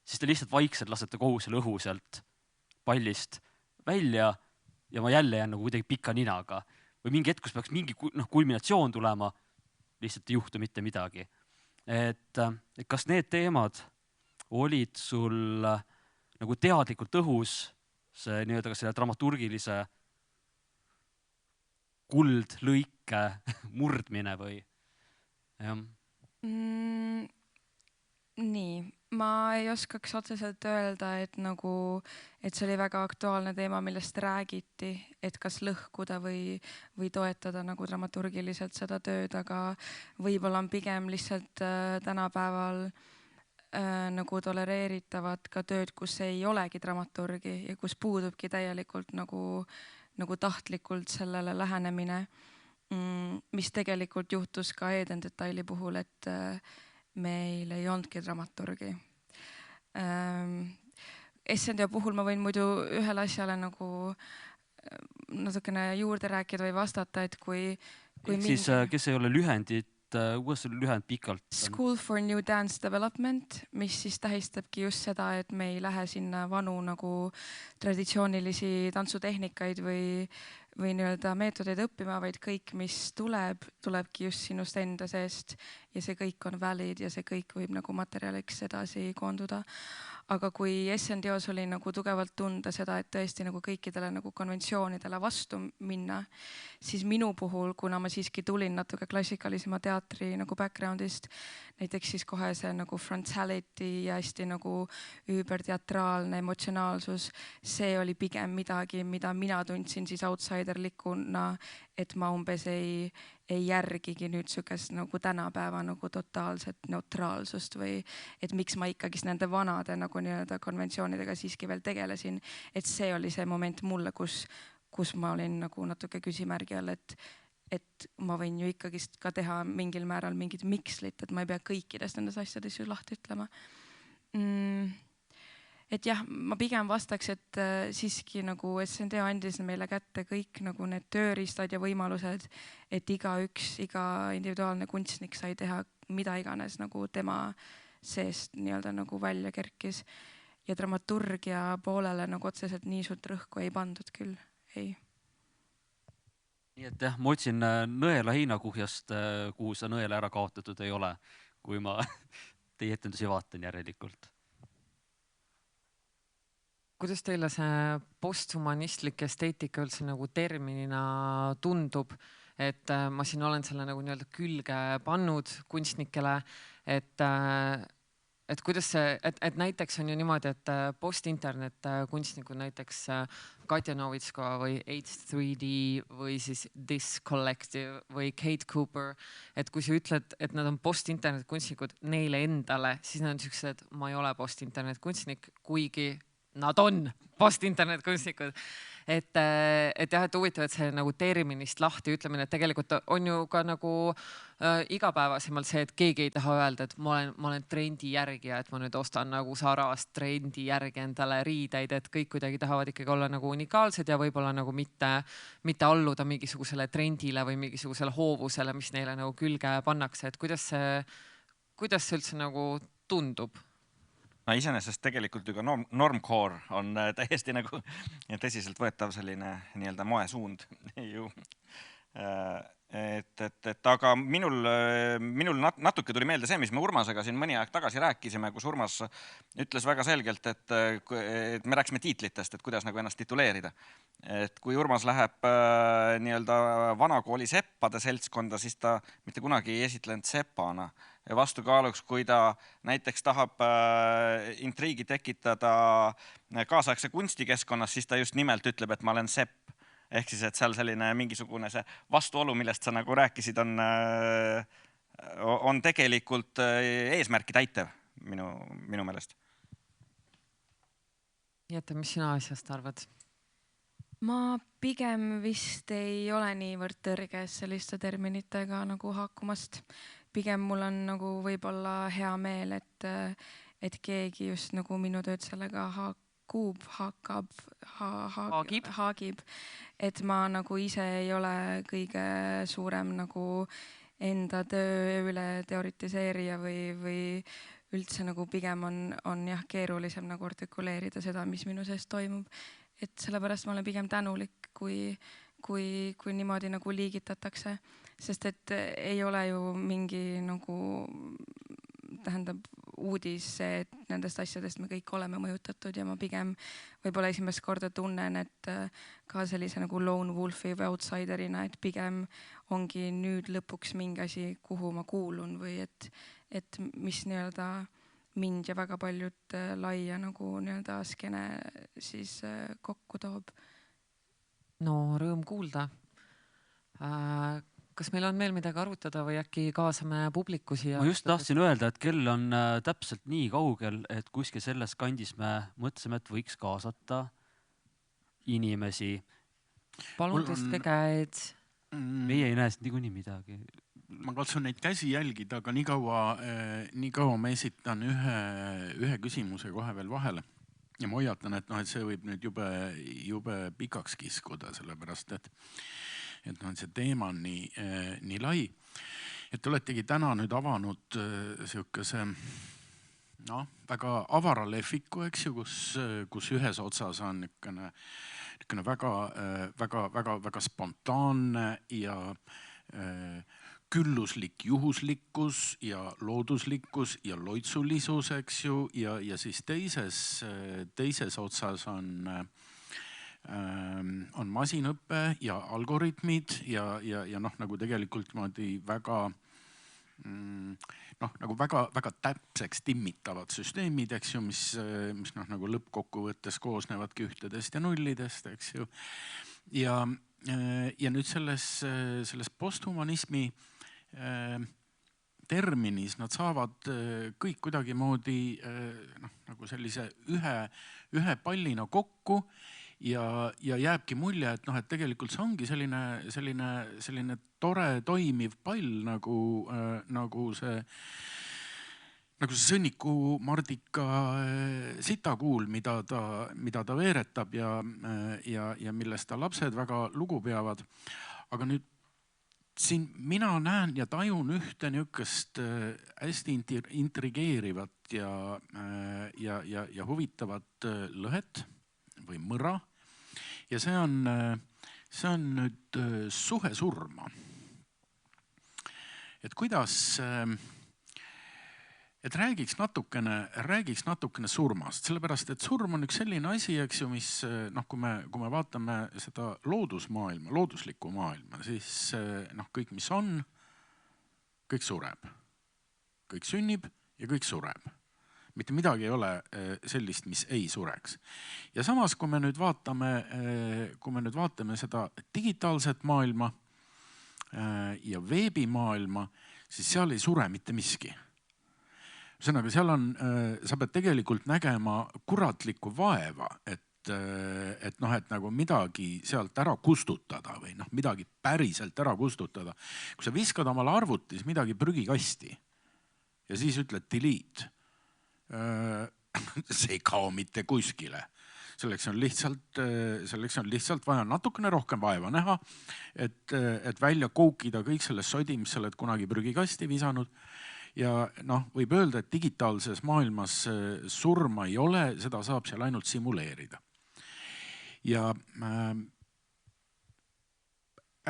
siis te lihtsalt vaikselt lasete kogu selle õhu sealt pallist välja ja ma jälle jään nagu kuidagi pika ninaga. Või mingi hetk, kus peaks mingi kulminatsioon tulema, lihtsalt ei juhtu mitte midagi. Et kas need teemad olid sul nagu teadlikult õhus, see nii-öelda selle dramaturgilise kuldlõike murdmine või? Nii, ma ei oskaks otseselt öelda, et see oli väga aktuaalne teema, millest räägiti, et kas lõhkuda või toetada nagu dramaturgiliselt seda tööd, aga võib-olla on pigem lihtsalt tänapäeval nagu tolereeritavad ka tööd, kus ei olegi dramaturgi ja kus puudubki täielikult nagu tahtlikult sellele lähenemine, mis tegelikult juhtus ka Eden Detaili puhul, et meil ei olnudki dramaturgi. SNDO puhul ma võin muidu ühele asjale nagu natukene juurde rääkida või vastata, et kui siis, kes ei ole lühendit, kuidas see lühend pikalt? School for New Dance Development, mis siis tähistabki just seda, et me ei lähe sinna vanu nagu traditsioonilisi tantsutehnikaid või nii-öelda meetodeid õppima, vaid kõik, mis tulebki just sinust enda seest ja see kõik on valid ja see kõik võib nagu materjaliks edasi koonduda. aga kui SNDO-s oli nagu tugevalt tunda seda, et tõesti nagu kõikidele nagu konventsioonidele vastu minna, siis minu puhul, kuna ma siiski tulin natuke klassikalisema teatri nagu background'ist, näiteks siis kohe see nagu frontality ja hästi nagu üüberteatraalne emotsionaalsus, see oli pigem midagi, mida mina tundsin siis outsiderlikuna, et ma umbes ei järgigi nüüd sükest nagu tänapäeva nagu totaalset neutraalsust või et miks ma ikkagist nende vanade nagu nii-öelda konventsioonidega siiski veel tegelesin. Et see oli see moment mulle, kus ma olin nagu natuke küsimärgi all, et ma võin ju ikkagist ka teha mingil määral mingit mikslit, et ma ei pea kõikidest nendes asjades ju lahti ütlema. Et jah, ma pigem vastaks, et siiski nagu SNDO andis meile kätte kõik nagu need tööriistad ja võimalused, et iga individuaalne kunstnik sai teha mida iganes nagu tema seest nii-öelda nagu välja kerkis. Ja dramaturgia poolele nagu otseselt nii suurt rõhku ei pandud küll, ei. Nii et jah, ma otsin nõela heinakuhjast, kuhu sa nõela ära kaotatud ei ole, kui ma teie etendusi vaatan järelikult. Kuidas teile see posthumanistlik esteetika üldse nagu terminina tundub, et ma siin olen selle nagu nii-öelda külge pannud kunstnikele, et kuidas see, et näiteks on ju niimoodi, et post-internet kunstnikud näiteks Katja Novitskova või H3D või siis This Collective või Kate Cooper, et kui sa ütled, et nad on post-internet kunstnikud neile endale, siis nad on sellised, ma ei ole post-internet kunstnik, kuigi nad on post-internet kunstnikud. Et jah, et huvitav, et see nagu terminist lahti ütlemine, et tegelikult on ju ka nagu igapäevasemalt see, et keegi ei taha öelda, et ma olen trendi järgija, et ma nüüd ostan nagu Sarast trendi järgi endale riideid, et kõik kuidagi tahavad ikkagi olla nagu unikaalsed ja võib-olla nagu mitte alluda mingisugusele trendile või mingisugusele hoovusele, mis neile nagu külge pannakse, et kuidas see üldse nagu tundub? No iseenesest tegelikult ju ka normcore on täiesti nagu tõsiselt võetav selline nii-öelda moesuund ju. Aga minul natuke tuli meelde see, mis me Urmasega siin mõni aeg tagasi rääkisime, kus Urmas ütles väga selgelt, et me rääkisime tiitlitest, et kuidas nagu ennast tituleerida. Et kui Urmas läheb nii-öelda vanakooli seppade seltskonda, siis ta mitte kunagi ei esitlenud sepana. Ja vastukaaluks, kui ta näiteks tahab intriigi tekitada kaasaegse kunstikeskkonnas, siis ta just nimelt ütleb, et ma olen sepp. Ehk siis, et seal selline mingisugune see vastuolu, millest sa nagu rääkisid, on tegelikult eesmärki täitev minu meelest. Jette, mis sina asjast arvad? Ma pigem vist ei ole niivõrd tõrges selliste terminitega nagu haakumast. Pigem mul on nagu võib-olla hea meel, et keegi just nagu minu tööd sellega haagib, et ma nagu ise ei ole kõige suurem nagu enda töö üle teoritiseerija või üldse nagu pigem on jah keerulisem nagu artikuleerida seda, mis minu sees toimub. Et sellepärast ma olen pigem tänulik, kui niimoodi nagu liigitatakse, sest et ei ole ju mingi nagu uudis see, et nendest asjadest me kõik oleme mõjutatud ja ma pigem võib-olla esimest korda tunnen, et ka sellise nagu lone wolfi või outsiderina, et pigem ongi nüüd lõpuks mingi asi, kuhu ma kuulun või et mis nii-öelda mind ja väga paljud laia nagu nii-öelda skene siis kokku toob. No rõõm kuulda. Kas meil on veel midagi arutada või äkki kaasame publiku siia? Ma just tahtsin öelda, et kell on täpselt nii kaugel, et kuskil selles kandis me mõtlesime, et võiks kaasata inimesi. Palun tõstke käed. Meie ei näe niikuinii midagi. Ma katsun neid käsi jälgida, aga nii kaua ma esitan ühe küsimuse kohe veel vahele. Ja ma hoiatan, et see võib nüüd jube pikaks kiskuda, sellepärast, et see teema on nii lai. Et oletegi täna nüüd avanud sihukese väga avara lehviku, eks ju, kus ühes otsas on väga spontaanne ja külluslik juhuslikkus ja looduslikkus ja loitsulisus, eks ju, ja siis teises otsas on masinõpe ja algoritmid ja noh, nagu tegelikult väga nagu väga täpseks timmitavad süsteemid, eks ju, mis noh, nagu lõppkokkuvõttes koosnevadki ühtedest ja nullidest, eks ju. Ja nüüd selles posthumanismi terminis nad saavad kõik kuidagimoodi noh, nagu sellise ühe pallina kokku ja jääbki mulje, et noh, et tegelikult see ongi selline tore toimiv pall nagu see sõnniku Mardika sitakuul, mida ta veeretab ja millest ta lapsed väga lugu peavad. Aga nüüd siin mina näen ja tajun ühte niisugust hästi intrigeerivat ja huvitavat lõhet või mõra. Ja see on nüüd suhe surma. Et kuidas, et räägiks natukene surmast, sellepärast et surm on üks selline asi, eks ju, mis noh, kui me vaatame seda loodusmaailma, looduslikku maailma, siis noh, kõik, mis on, kõik sureb. Kõik sünnib ja kõik sureb. Mitte midagi ei ole sellist, mis ei sureks. Ja samas, kui me nüüd vaatame seda digitaalset maailma ja veebimaailma, siis seal ei sure mitte miski. Ühesõnaga, seal on, sa pead tegelikult nägema kuratlikku vaeva, et noh, et nagu midagi sealt ära kustutada või noh, midagi päriselt ära kustutada. Kui sa viskad omale arvutis midagi prügikasti ja siis ütled delete, see ei kao mitte kuskile. Selleks on lihtsalt vaja natukene rohkem vaeva näha, et välja koukida kõik sellest sodi, mis sa oled kunagi prügikasti visanud. Ja noh, võib öelda, et digitaalses maailmas surma ei ole, seda saab seal ainult simuleerida. Ja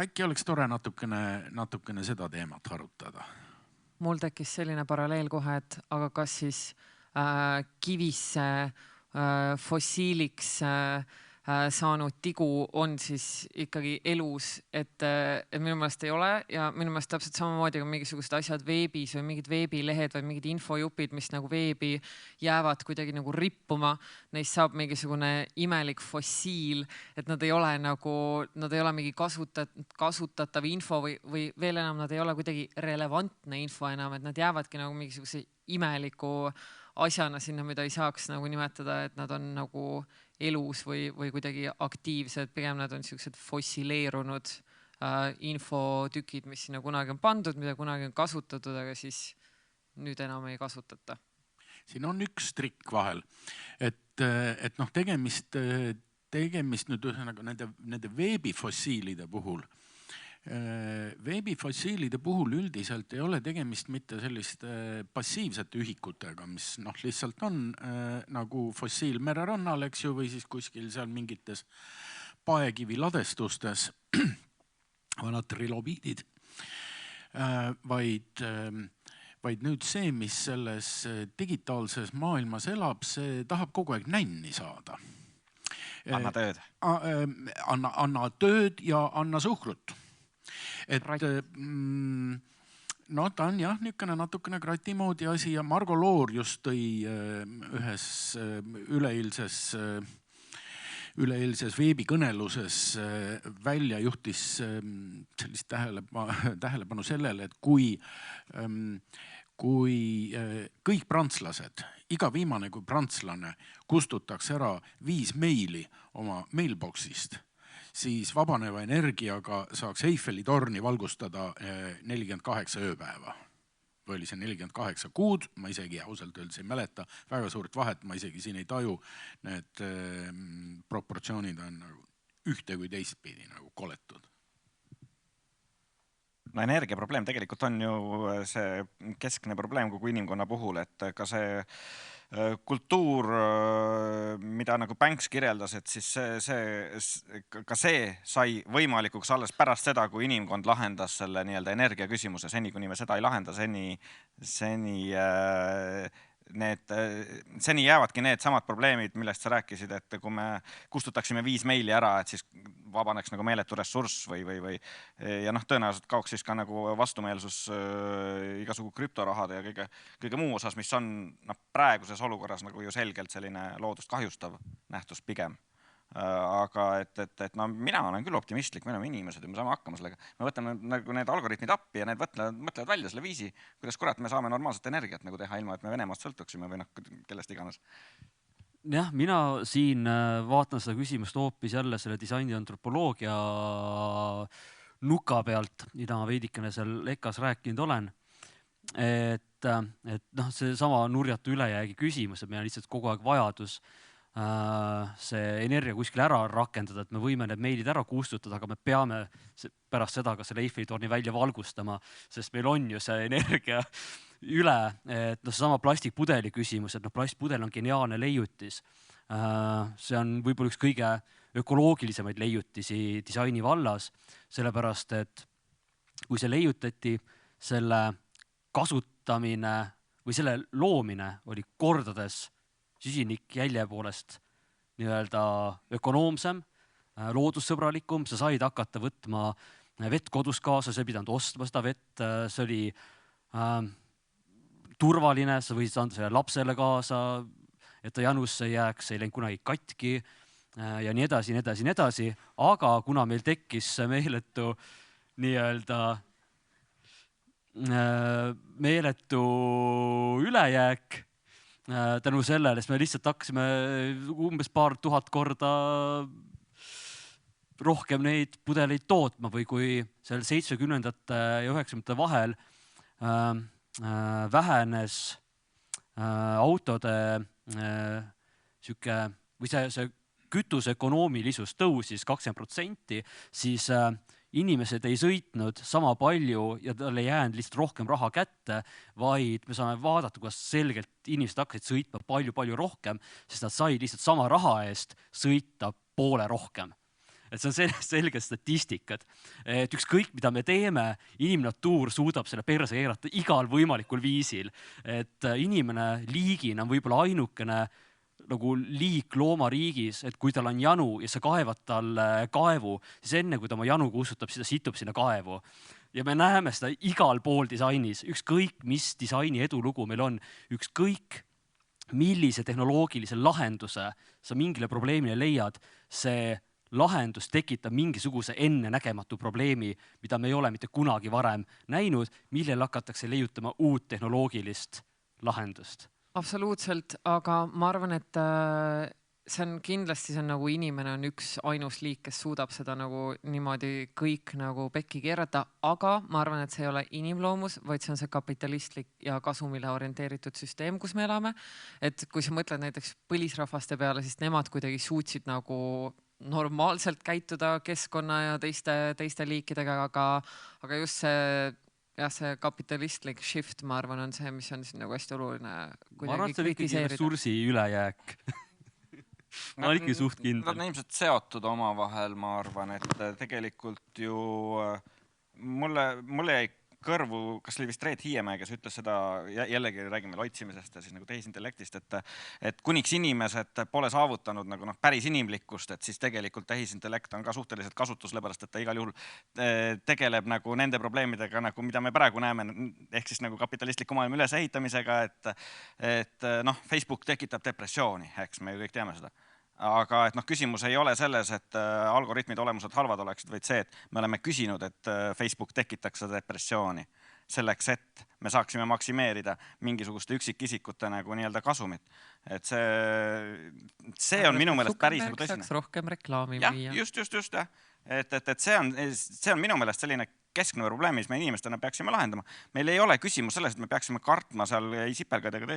äkki oleks tore natukene seda teemat arutada. Mul tekkis selline paralleel kohe, et aga kas siis kivisse fossiiliks saanud tigu on siis ikkagi elus, et minu meelest ei ole ja minu meelest täpselt samamoodi kui mingisugused asjad veebis või mingid veebilehed või mingid infojupid, mis nagu veebi jäävad kuidagi nagu rippuma, neist saab mingisugune imelik fossiil, et nad ei ole mingi kasutatav info või veel enam nad ei ole kuidagi relevantne info enam, et nad jäävadki nagu mingisuguse imeliku asjana sinna, mida ei saaks nagu nimetada, et nad on nagu elus või kuidagi aktiivsed, pigem nad on sellised fossileerunud infotükid, mis sinna kunagi on pandud, mida kunagi on kasutatud, aga siis nüüd enam ei kasutata. Siin on üks trikk vahel, et noh, tegemist nüüd ühesõnaga nende veebifossiilide puhul. Veebifossiilide puhul üldiselt ei ole tegemist mitte selliste passiivsete ühikutega, mis noh, lihtsalt on nagu fossiil mererannal, eks ju, või siis kuskil seal mingites paekivi ladestustes, vanad trilobiidid, vaid nüüd see, mis selles digitaalses maailmas elab, see tahab kogu aeg nänni saada. Anna tööd. Anna tööd ja anna suhkrut. Et no ta on jah, niisugune natukene krati moodi asi ja Margo Loor just tõi ühes üleeilses veebikõneluses välja juhtis sellist tähelepanu sellele, et kui kõik prantslased, iga viimane kui prantslane kustutaks ära 5 meili oma mailboxist, siis vabaneva energiaga saaks Eiffeli torni valgustada 48 ööpäeva. Või oli see 48 kuud, ma isegi ausalt öeldes ei mäleta, väga suurt vahet, ma isegi siin ei taju, need proportsioonid on nagu ühte kui teistpidi nagu koletud. No energiaprobleem tegelikult on ju see keskne probleem kogu inimkonna puhul, et ka see kultuur, mida nagu Banks kirjeldas, et siis ka see sai võimalikuks alles pärast seda, kui inimkond lahendas selle nii-öelda energiaküsimuse. Seni, kuni me seda ei lahenda, seni jäävadki need samad probleemid, millest sa rääkisid, et kui me kustutaksime 5 meili ära, et siis vabaneks nagu meeletu ressurss ja tõenäoliselt kaoks siis ka nagu vastumeelsus igasugu krüptorahade ja kõige muu osas, mis on praeguses olukorras nagu ju selgelt selline loodust kahjustav nähtus pigem. Aga mina olen küll optimistlik, me oleme inimesed ja me saame hakkama sellega. Me võtame nagu need algoritmid appi ja need mõtlevad välja selle viisi, kuidas kurat me saame normaalset energiat nagu teha ilma, et me Venemaast sõltuksime või kellest iganes. Jah, mina siin vaatan seda küsimust hoopis jälle selle disaini antropoloogia nuka pealt, mida ma veidikene seal EKAs rääkinud olen. Et see sama nurjatu ülejäägi küsimus, et meil on lihtsalt kogu aeg vajadus see energia kuskil ära rakendada, et me võime need meilid ära kustutada, aga me peame pärast seda ka selle Eiffeli torni välja valgustama, sest meil on ju see energia üle. Et seesama plastikpudeli küsimus, et plastpudel on geniaalne leiutis. See on võib-olla üks kõige ökoloogilisemaid leiutisi disaini vallas, sellepärast et kui see leiutati, selle kasutamine või selle loomine oli kordades süsinikjälje poolest nii-öelda ökonoomsem, loodussõbralikum, sa said hakata võtma vett kodus kaasa, sa ei pidanud ostma seda vett, see oli turvaline, sa võisid anda selle lapsele kaasa, et ta janusse ei jääks, ei läinud kunagi katki ja nii edasi, nii edasi, nii edasi, aga kuna meil tekkis meeletu ülejääk, tänu sellele, sest me lihtsalt hakkasime umbes paar tuhat korda rohkem neid pudeleid tootma või kui seal 70ndate ja 90ndate vahel vähenes autode või see kütuse ökonoomilisus tõusis 20%, siis inimesed ei sõitnud sama palju ja tal ei jäänud lihtsalt rohkem raha kätte, vaid me saame vaadata, kuidas selgelt inimesed hakkasid sõitma palju-palju rohkem, sest nad said lihtsalt sama raha eest sõita poole rohkem. Et see on selge statistikat, et ükskõik mida me teeme, inimnatuur suudab selle perse keerata igal võimalikul viisil, et inimene liigina on võib-olla ainukene nagu liik loomariigis, et kui tal on janu ja sa kaevad talle kaevu, siis enne kui ta oma janu kustutab, siis ta situb sinna kaevu. Ja me näeme seda igal pool disainis, ükskõik mis disaini edulugu meil on, ükskõik millise tehnoloogilise lahenduse sa mingile probleemile leiad, see lahendus tekitab mingisuguse ennenägematu probleemi, mida me ei ole mitte kunagi varem näinud, millel hakatakse leiutama uut tehnoloogilist lahendust. Absoluutselt, aga ma arvan, et see on kindlasti nagu inimene on üks ainus liik, kes suudab seda nagu niimoodi kõik nagu pekki keerata, aga ma arvan, et see ei ole inimloomus, vaid see on see kapitalistlik ja kasumile orienteeritud süsteem, kus me elame. Et kui sa mõtled näiteks põlisrahvaste peale, siis nemad kuidagi suutsid nagu normaalselt käituda keskkonna ja teiste liikidega, aga just see kapitalistlik shift, ma arvan, on see, mis on siin nagu hästi oluline. Ma arvan, et see on ikkagi ressursi ülejääk. Ma olen ikkagi suht kindel. Nad on ilmselt seotud omavahel, ma arvan, et tegelikult ju mulle jäi kõrvu, kas oli vist Reet Hiiemäe, kes ütles seda, jällegi räägime otsimisest ja siis nagu tehisintellektist, et kuniks inimesed pole saavutanud nagu päris inimlikkust, et siis tegelikult tehisintellekt on ka suhteliselt kasutus, sellepärast et ta igal juhul tegeleb nagu nende probleemidega, nagu mida me praegu näeme, ehk siis nagu kapitalistliku maailma ülesehitamisega, et Facebook tekitab depressiooni, eks me ju kõik teame seda. Aga et küsimus ei ole selles, et algoritmid olemused halvad oleksid, vaid see, et me oleme küsinud, et Facebook tekitaks seda depressiooni selleks, et me saaksime maksimeerida mingisuguste üksikisikute nagu nii-öelda kasumit. Et see on minu meelest päris nagu tõsine. Saaks rohkem reklaami müüa. Just. Et see on minu meelest selline keskne probleem, mis me inimestena peaksime lahendama. Meil ei ole küsimus selles, et me peaksime kartma seal ei sipelgadega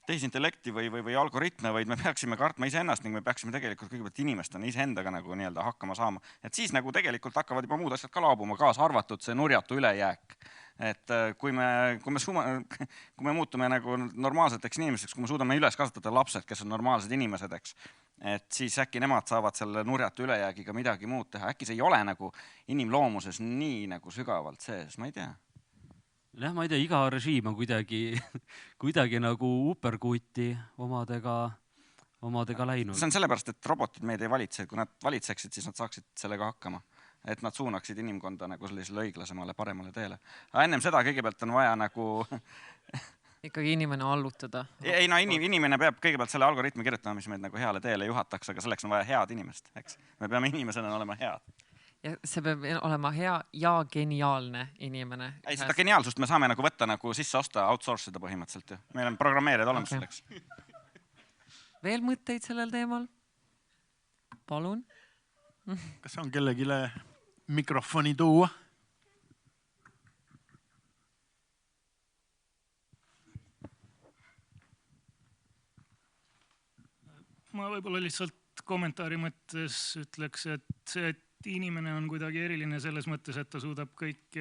tehisintellekti või algoritme, vaid me peaksime kartma iseennast ning me peaksime tegelikult kõigepealt inimestena iseendaga nagu nii-öelda hakkama saama. Et siis nagu tegelikult hakkavad juba muud asjad ka laabuma, kaasa arvatud see nurjatu ülejääk. Et kui me muutume nagu normaalseteks inimeseks, kui me suudame üles kasvatada lapsed, kes on normaalsed inimesed, eks, et siis äkki nemad saavad selle nurjatu ülejäägiga midagi muud teha. Äkki see ei ole nagu inimloomuses nii nagu sügavalt sees, ma ei tea. Jah, ma ei tea, iga režiim on kuidagi nagu uperkuuti omadega läinud. See on sellepärast, et robotid meid ei valitse. Kui nad valitseksid, siis nad saaksid sellega hakkama. Et nad suunaksid inimkonda nagu sellisele õiglasemale, paremale teele. Aga ennem seda kõigepealt on vaja nagu... Ikkagi inimene allutada. Ei, no inimene peab kõigepealt selle algoritmi kirjutama, mis meid nagu heale teele juhataks, aga selleks on vaja head inimest, eks. Me peame inimesena olema head. Ja see peab olema hea ja geniaalne inimene. Ei, seda geniaalsust me saame nagu võtta nagu sisse osta, outsource'ida põhimõtteliselt. Meil on programmeerijad olemas selleks. Veel mõtteid sellel teemal? Palun. Kas on kellegile mikrofoni tuua? Ma võib-olla lihtsalt kommentaari mõttes ütleks, et see, et inimene on kuidagi eriline selles mõttes, et ta suudab kõik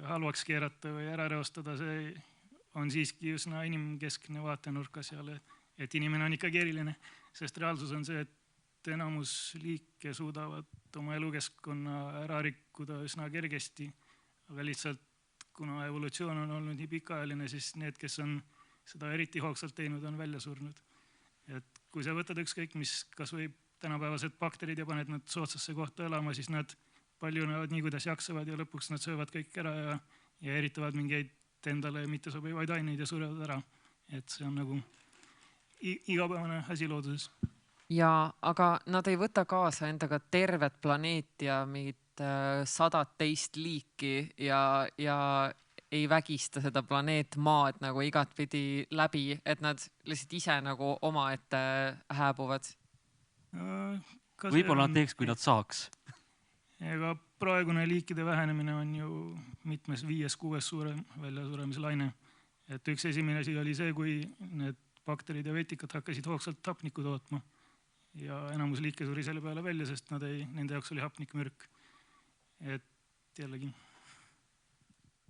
halvaks keerata või ära reostada, see on siiski üsna inimkeskne vaatenurka seal, et inimene on ikkagi eriline, sest reaalsus on see, et enamus liike suudavad oma elukeskkonna ära rikkuda üsna kergesti, aga lihtsalt kuna evolutsioon on olnud nii pikaajaline, siis need, kes on seda eriti hoogsalt teinud, on välja surnud. Et kui sa võtad ükskõik, mis kas või tänapäevased bakterid ja paned nad sootsasse kohta elama, siis nad paljunevad nii, kuidas jaksavad ja lõpuks nad söövad kõik ära ja eritavad mingeid endale mitte sobivaid aineid ja surevad ära. Et see on nagu igapäevane asi looduses. Ja, aga nad ei võta kaasa endaga tervet planeet ja mingit 100 teist liiki ja ei vägista seda planeet maad nagu igat pidi läbi, et nad lihtsalt ise nagu oma ette hääbuvad. Võib-olla nad teeks, kui nad saaks. Ega praegune liikide vähenemine on ju mitmes 5-6 suure väljasuremiselaine. Et üks esimene asi oli see, kui need bakterid ja vetikad hakkasid hoogsalt hapnikku tootma. Ja enamus liike suri selle peale välja, sest nende jaoks oli hapnikmürk. Et jällegi.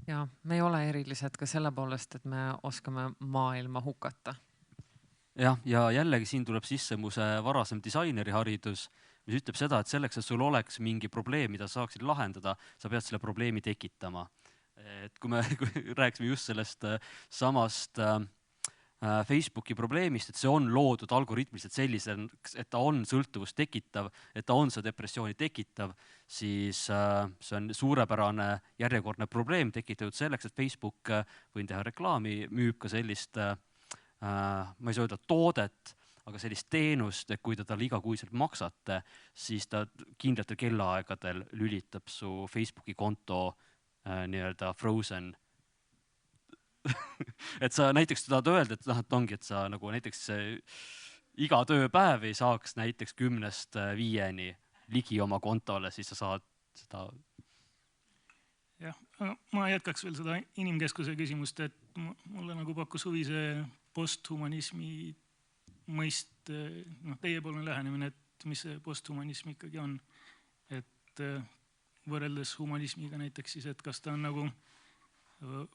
Ja me ei ole erilised ka selle poolest, et me oskame maailma hukata. Ja jällegi siin tuleb sisse mu see varasem disaineri haridus, mis ütleb seda, et selleks, et sul oleks mingi probleem, mida sa saaksid lahendada, sa pead selle probleemi tekitama. Et kui me rääksime just sellest samast Facebooki probleemist, et see on loodud algoritmiliselt sellisel, et ta on sõltuvust tekitav, et ta on see depressiooni tekitav, siis see on suurepärane järjekordne probleem tekitatud selleks, et Facebook, võin teha reklaami, müüb ka sellist, ma ei saa öelda toodet, aga sellist teenust, et kui te talle igakuiselt maksate, siis ta kindlatel kellaaegadel lülitab su Facebooki konto nii-öelda frozen. Et sa näiteks tahad öelda, et ongi, et sa nagu näiteks iga tööpäev ei saaks näiteks 10-5 ligi oma kontole, siis sa saad seda. Jah, ma jätkaks veel seda inimkeskuse küsimust, et mulle nagu pakkus huvi see posthumanismi mõist, teiepoolne lähenemine, et mis see posthumanism ikkagi on. Et võrreldes humanismiga näiteks siis, et kas ta on nagu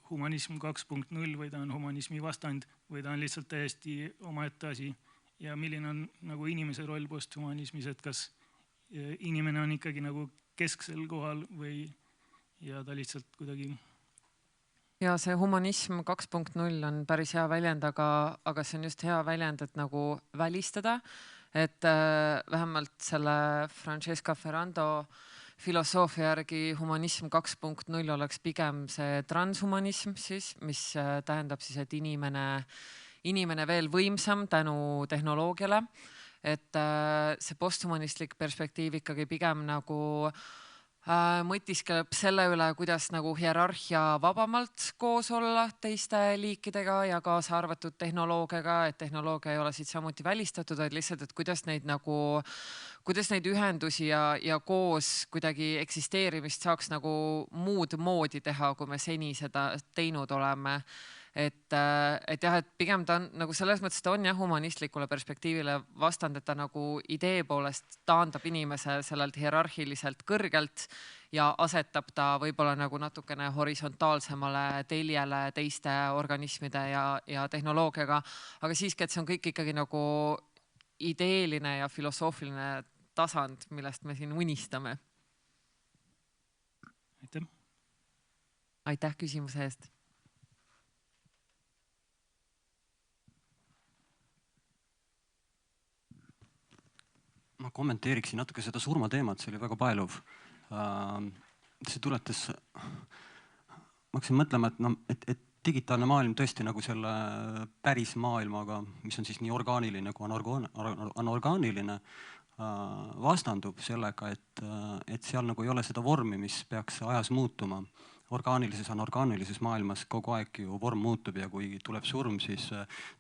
humanism 2.0 või ta on humanismi vastand või ta on lihtsalt täiesti omaette asi ja milline on nagu inimese roll posthumanismis, et kas inimene on ikkagi nagu kesksel kohal või ja ta lihtsalt kuidagi. Ja see humanism 2.0 on päris hea väljend, aga see on just hea väljend, et nagu välistada, et vähemalt selle Francesca Ferrando filosoofia järgi humanism 2.0 oleks pigem see transhumanism siis, mis tähendab siis, et inimene veel võimsam tänu tehnoloogiale, et see posthumanistlik perspektiiv ikkagi pigem nagu mõtiskeleb selle üle, kuidas nagu hierarhia vabamalt koos olla teiste liikidega ja kaasa arvatud tehnoloogiaga, et tehnoloogia ei ole siit samuti välistatud, vaid lihtsalt, et kuidas neid ühendusi ja koos kuidagi eksisteerimist saaks nagu muud moodi teha, kui me seni seda teinud oleme. et jah, et pigem ta on nagu selles mõttes, ta on jah humanistlikule perspektiivile vastand, et ta nagu idee poolest taandab inimese sellelt hierarhiliselt kõrgelt ja asetab ta võib-olla nagu natukene horisontaalsemale teljele teiste organismide ja tehnoloogiaga, aga siiski, et see on kõik ikkagi nagu ideeline ja filosoofiline tasand, millest me siin unistame. Aitäh küsimuse eest. Ma kommenteeriksin natuke seda surmateemat, see oli väga paeluv. See tuletas, ma hakkasin mõtlema, et digitaalne maailm tõesti nagu selle päris maailmaga, mis on siis nii orgaaniline kui anorgaaniline, vastandub sellega, et seal nagu ei ole seda vormi, mis peaks ajas muutuma. Orgaanilises, anorgaanilises maailmas kogu aeg ju vorm muutub ja kui tuleb surm, siis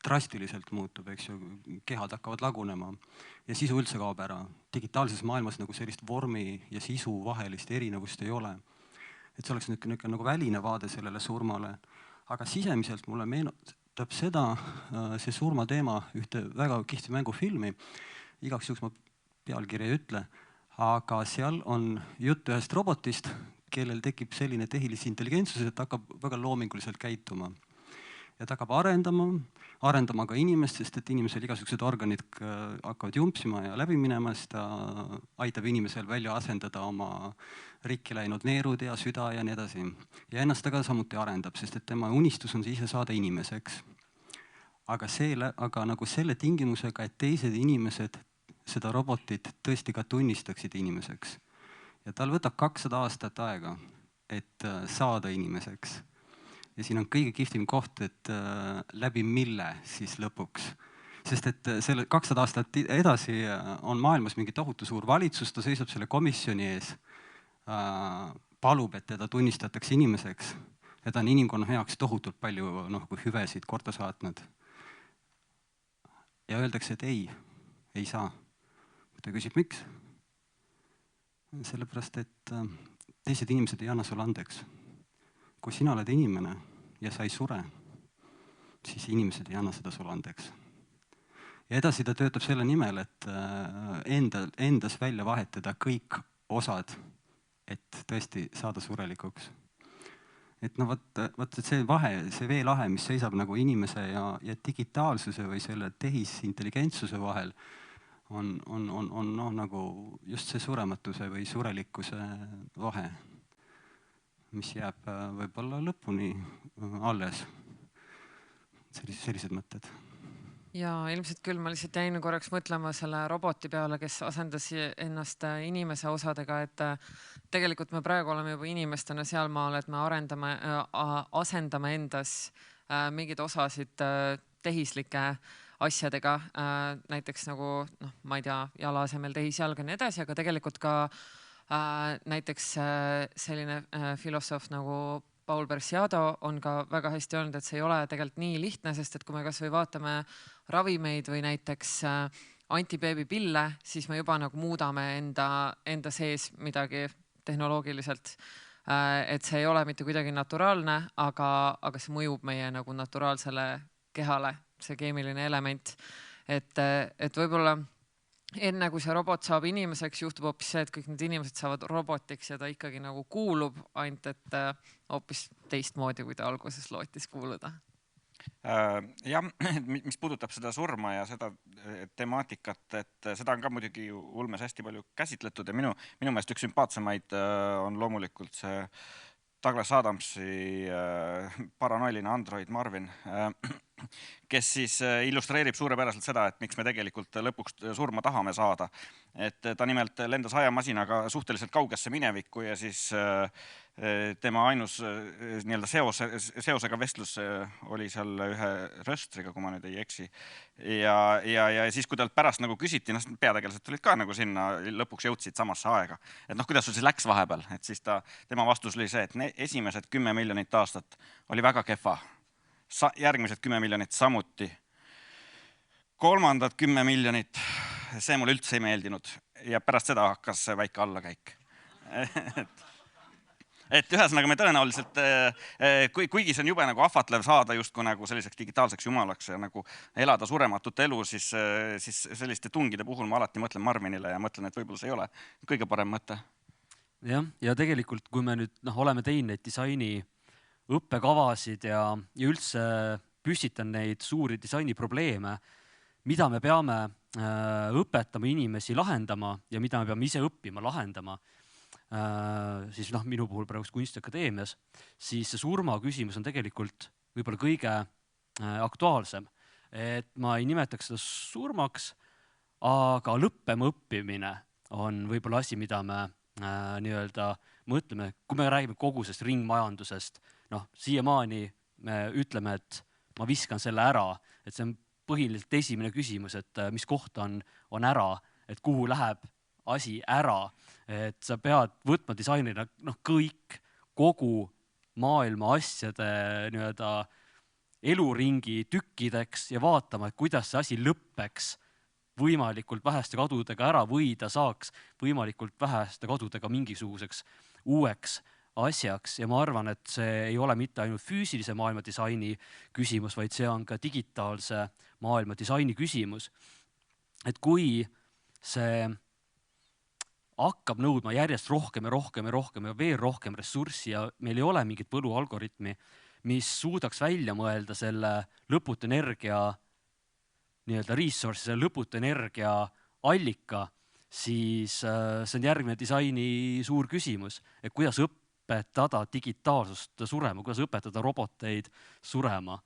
drastiliselt muutub, eks ju, kehad hakkavad lagunema ja sisu üldse kaob ära. Digitaalses maailmas nagu sellist vormi ja sisu vahelist erinevust ei ole. Et see oleks nagu väline vaade sellele surmale. Aga sisemiselt mulle meenutab seda, see surmateema ühte väga kihvti mängufilmi, igaks juhuks ma pealkirja ei ütle, aga seal on jutt ühest robotist, kellel tekib selline tehisintelligentsus, et hakkab väga loominguliselt käituma. Ja ta hakkab arendama ka inimest, sest et inimesel igasugused organid hakkavad jumpsima ja läbi minema, siis ta aitab inimesel välja asendada oma rikki läinud neerud ja süda ja nii edasi. Ja ennast ta ka samuti arendab, sest et tema unistus on ise saada inimeseks. Aga nagu selle tingimusega, et teised inimesed seda robotit tõesti ka tunnistaksid inimeseks. Ja tal võtab 200 aastat aega, et saada inimeseks. Ja siin on kõige kihvtim koht, et läbi mille siis lõpuks. Sest et selle 200 aastat edasi on maailmas mingi tohutu suur valitsus, ta seisab selle komisjoni ees, palub, et teda tunnistatakse inimeseks. Ja ta on inimkonna heaks tohutult palju hüvesid korda saatnud. Ja öeldakse, et ei saa. Ta küsib, miks? Sellepärast, et teised inimesed ei anna sulle andeks. Kui sina oled inimene ja sa ei sure, siis inimesed ei anna seda sulle andeks. Ja edasi ta töötab selle nimel, et endas välja vahetada kõik osad, et tõesti saada surelikuks. Et vaat see vahe, see veelahe, mis seisab nagu inimese ja digitaalsuse või selle tehisintelligentsuse vahel, on nagu just see surematuse või surelikkuse vahe, mis jääb võib-olla lõpuni alles. Sellised mõtted. Ja ilmselt küll ma lihtsalt jäin korraks mõtlema selle roboti peale, kes asendas ennast inimese osadega, et tegelikult me praegu oleme juba inimestena sealmaal, et me asendame endas mingeid osasid tehislike asjadega, näiteks nagu, ma ei tea, jala asemel tehisjalg ja nii edasi, aga tegelikult ka näiteks selline filosoof nagu Paul Berciado on ka väga hästi öelnud, et see ei ole tegelikult nii lihtne, sest et kui me kas või vaatame ravimeid või näiteks antibeebipille, siis me juba nagu muudame enda sees midagi tehnoloogiliselt. Et see ei ole mitte kuidagi naturaalne, aga see mõjub meie nagu naturaalsele kehale, see keemiline element, et võib-olla enne kui see robot saab inimeseks, juhtub hoopis see, et kõik need inimesed saavad robotiks ja ta ikkagi nagu kuulub, ainult et hoopis teistmoodi, kui ta alguses lootis kuuluda. Jah, mis puudutab seda surma ja seda temaatikat, et seda on ka muidugi ulmes hästi palju käsitletud ja minu meelest üks sümpaatsemaid on loomulikult see Douglas Adamsi paranoiline android Marvin, kes siis illustreerib suurepäraselt seda, et miks me tegelikult lõpuks surma tahame saada. Et ta nimelt lendas ajamasinaga suhteliselt kaugesse minevikku ja siis tema ainus nii-öelda seosega vestlus oli seal ühe röstriga, kui ma nüüd ei eksi. Ja siis, kui talt pärast nagu küsiti, peategelased tulid ka nagu sinna, lõpuks jõudsid samasse aega. Et kuidas sul siis läks vahepeal? Et siis tema vastus oli see, et esimesed 10 miljonit aastat oli väga kehva. Järgmised 10 miljonit samuti. Kolmandad 10 miljonit, see mulle üldse ei meeldinud. Ja pärast seda hakkas väike allakäik. et ühesõnaga me tõenäoliselt, kuigi see on jube nagu ahvatlev saada justkui nagu selliseks digitaalseks jumalaks ja nagu elada surematut elu, siis selliste tungide puhul ma alati mõtlen Marvinile ja mõtlen, et võib-olla see ei ole kõige parem mõte. Jah, ja tegelikult, kui me nüüd oleme teinud neid disaini õppekavasid ja üldse püstitan neid suuri disainiprobleeme, mida me peame õpetama inimesi lahendama ja mida me peame ise õppima lahendama, siis minu puhul praegu Kunstiakadeemias, siis see surma küsimus on tegelikult võib-olla kõige aktuaalsem. Et ma ei nimetaks seda surmaks, aga lõppema õppimine on võib-olla asi, mida me nii-öelda mõtleme, kui me räägime kogu sellest ringmajandusest, siiamaani me ütleme, et ma viskan selle ära, et see on põhiliselt esimene küsimus, et mis koht on ära, et kuhu läheb asi ära, et sa pead võtma disainina kõik, kogu maailma asjade nii-öelda eluringi tükkideks ja vaatama, et kuidas see asi lõppeks võimalikult väheste kadudega ära või ta saaks võimalikult väheste kadudega mingisuguseks uueks asjaks ja ma arvan, et see ei ole mitte ainult füüsilise maailma disaini küsimus, vaid see on ka digitaalse maailma disaini küsimus. Et kui see hakkab nõudma järjest rohkem ja rohkem ja rohkem ja veel rohkem ressurssi ja meil ei ole mingit võlualgoritmi, mis suudaks välja mõelda selle lõputu energia nii-öelda resource, selle lõputu energia allika, siis see on järgmine disaini suur küsimus, et kuidas õpetada digitaalsust surema, kuidas õpetada roboteid surema.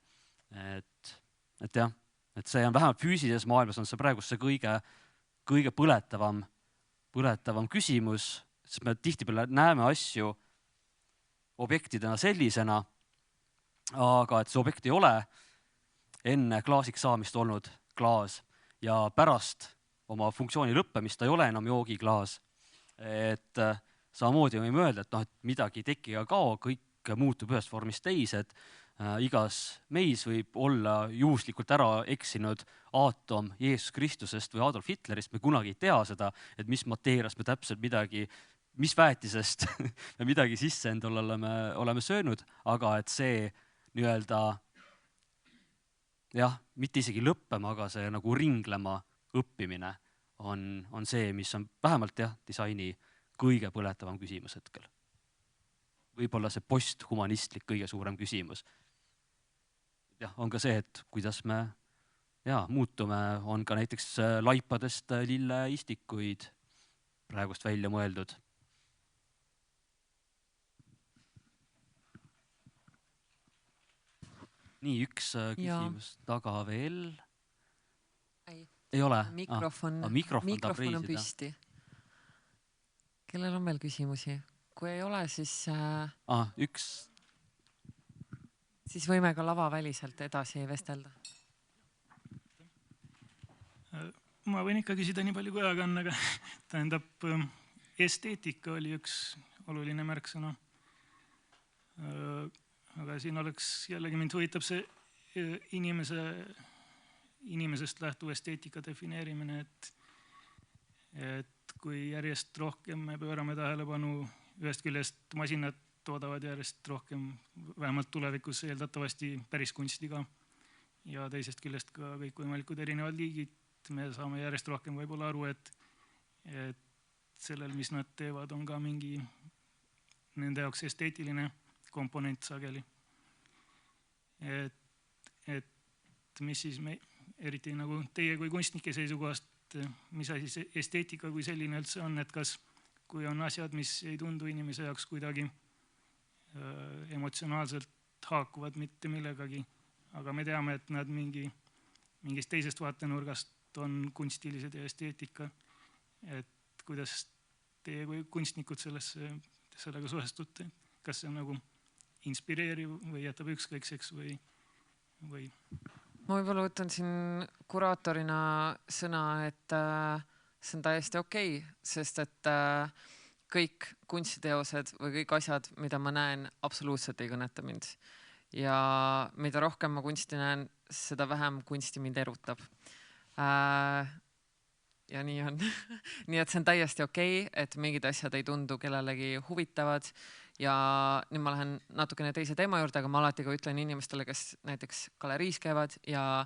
Et jah, et see on vähemalt füüsilises maailmas on see praegu see kõige põletavam küsimus, sest me tihtipeale näeme asju objektidena sellisena, aga et see objekt ei ole enne klaasiks saamist olnud klaas ja pärast oma funktsiooni lõppemist ta ei ole enam joogiklaas. Et samamoodi võime öelda, et midagi ei teki ega kao, kõik muutub ühest vormist teise, et igas meis võib olla juhuslikult ära eksinud aatom Jeesus Kristusest või Adolf Hitlerist, me kunagi ei tea seda, et mis mateeriast me täpselt midagi, mis väetisest me midagi sisse endal oleme söönud, aga et see nii-öelda jah, mitte isegi lõppema, aga see nagu ringlema õppimine on see, mis on vähemalt jah, disaini kõige põletavam küsimus hetkel. Võib-olla see posthumanistlik kõige suurem küsimus. Jah, on ka see, et kuidas me muutume, on ka näiteks laipadest lilleistikuid praegust välja mõeldud. Nii, üks küsimus taga veel. Ei ole? Mikrofon on püsti. Kellel on veel küsimusi? Kui ei ole, siis siis võime ka lavaväliselt edasi vestelda. Ma võin ikka küsida nii palju, kui aega on, aga tähendab, esteetika oli üks oluline märksõna. Aga siin oleks jällegi mind huvitab see inimesest lähtuv esteetika defineerimine, et kui järjest rohkem me pöörame tähelepanu, ühest küljest masinad toodavad järjest rohkem, vähemalt tulevikus eeldatavasti päris kunstiga ja teisest küljest ka kõikvõimalikud erinevad liigid, me saame järjest rohkem võib-olla aru, et sellel, mis nad teevad, on ka mingi nende jaoks esteetiline komponent sageli. Et mis siis eriti nagu teie kui kunstnike seisukohast, mis asi esteetika kui selline üldse on, et kas kui on asjad, mis ei tundu inimese jaoks kuidagi emotsionaalselt haakuvad mitte millegagi, aga me teame, et nad mingist teisest vaatenurgast on kunstilised ja esteetika, et kuidas teie kui kunstnikud sellega suhestute, kas see on nagu inspireeriv või jätab ükskõikseks või? Ma võib-olla võtan siin kuraatorina sõna, et see on täiesti okei, sest et kõik kunstiteosed või kõik asjad, mida ma näen, absoluutselt ei kõneta mind. Ja mida rohkem ma kunsti näen, seda vähem kunsti mind erutab. Ja nii on. Nii et see on täiesti okei, et mingid asjad ei tundu kellelegi huvitavad ja nüüd ma lähen natukene teise teema juurde, aga ma alati ka ütlen inimestele, kes näiteks galeriis käivad ja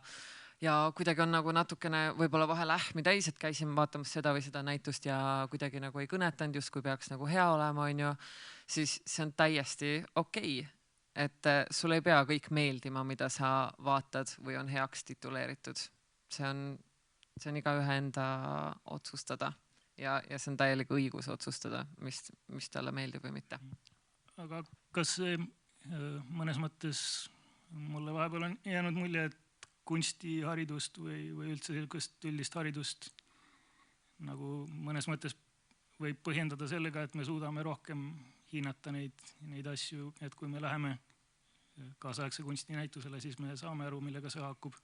kuidagi on nagu natukene võib-olla vahel ähmi täis, et käisin vaatamas seda või seda näitust ja kuidagi nagu ei kõnetanud, justkui peaks nagu hea olema, on ju, siis see on täiesti okei. Et sul ei pea kõik meeldima, mida sa vaatad või on heaks tituleeritud. See on igaühe enda otsustada ja see on täielik õigus otsustada, mis talle meeldib või mitte. Aga kas see mõnes mõttes mulle vahepeal on jäänud mulje, et kunstiharidust või üldse sellist üldist haridust nagu mõnes mõttes võib põhjendada sellega, et me suudame rohkem hinnata neid asju, et kui me läheme kaasaegse kunstinäitusele, siis me saame aru, millega see haakub.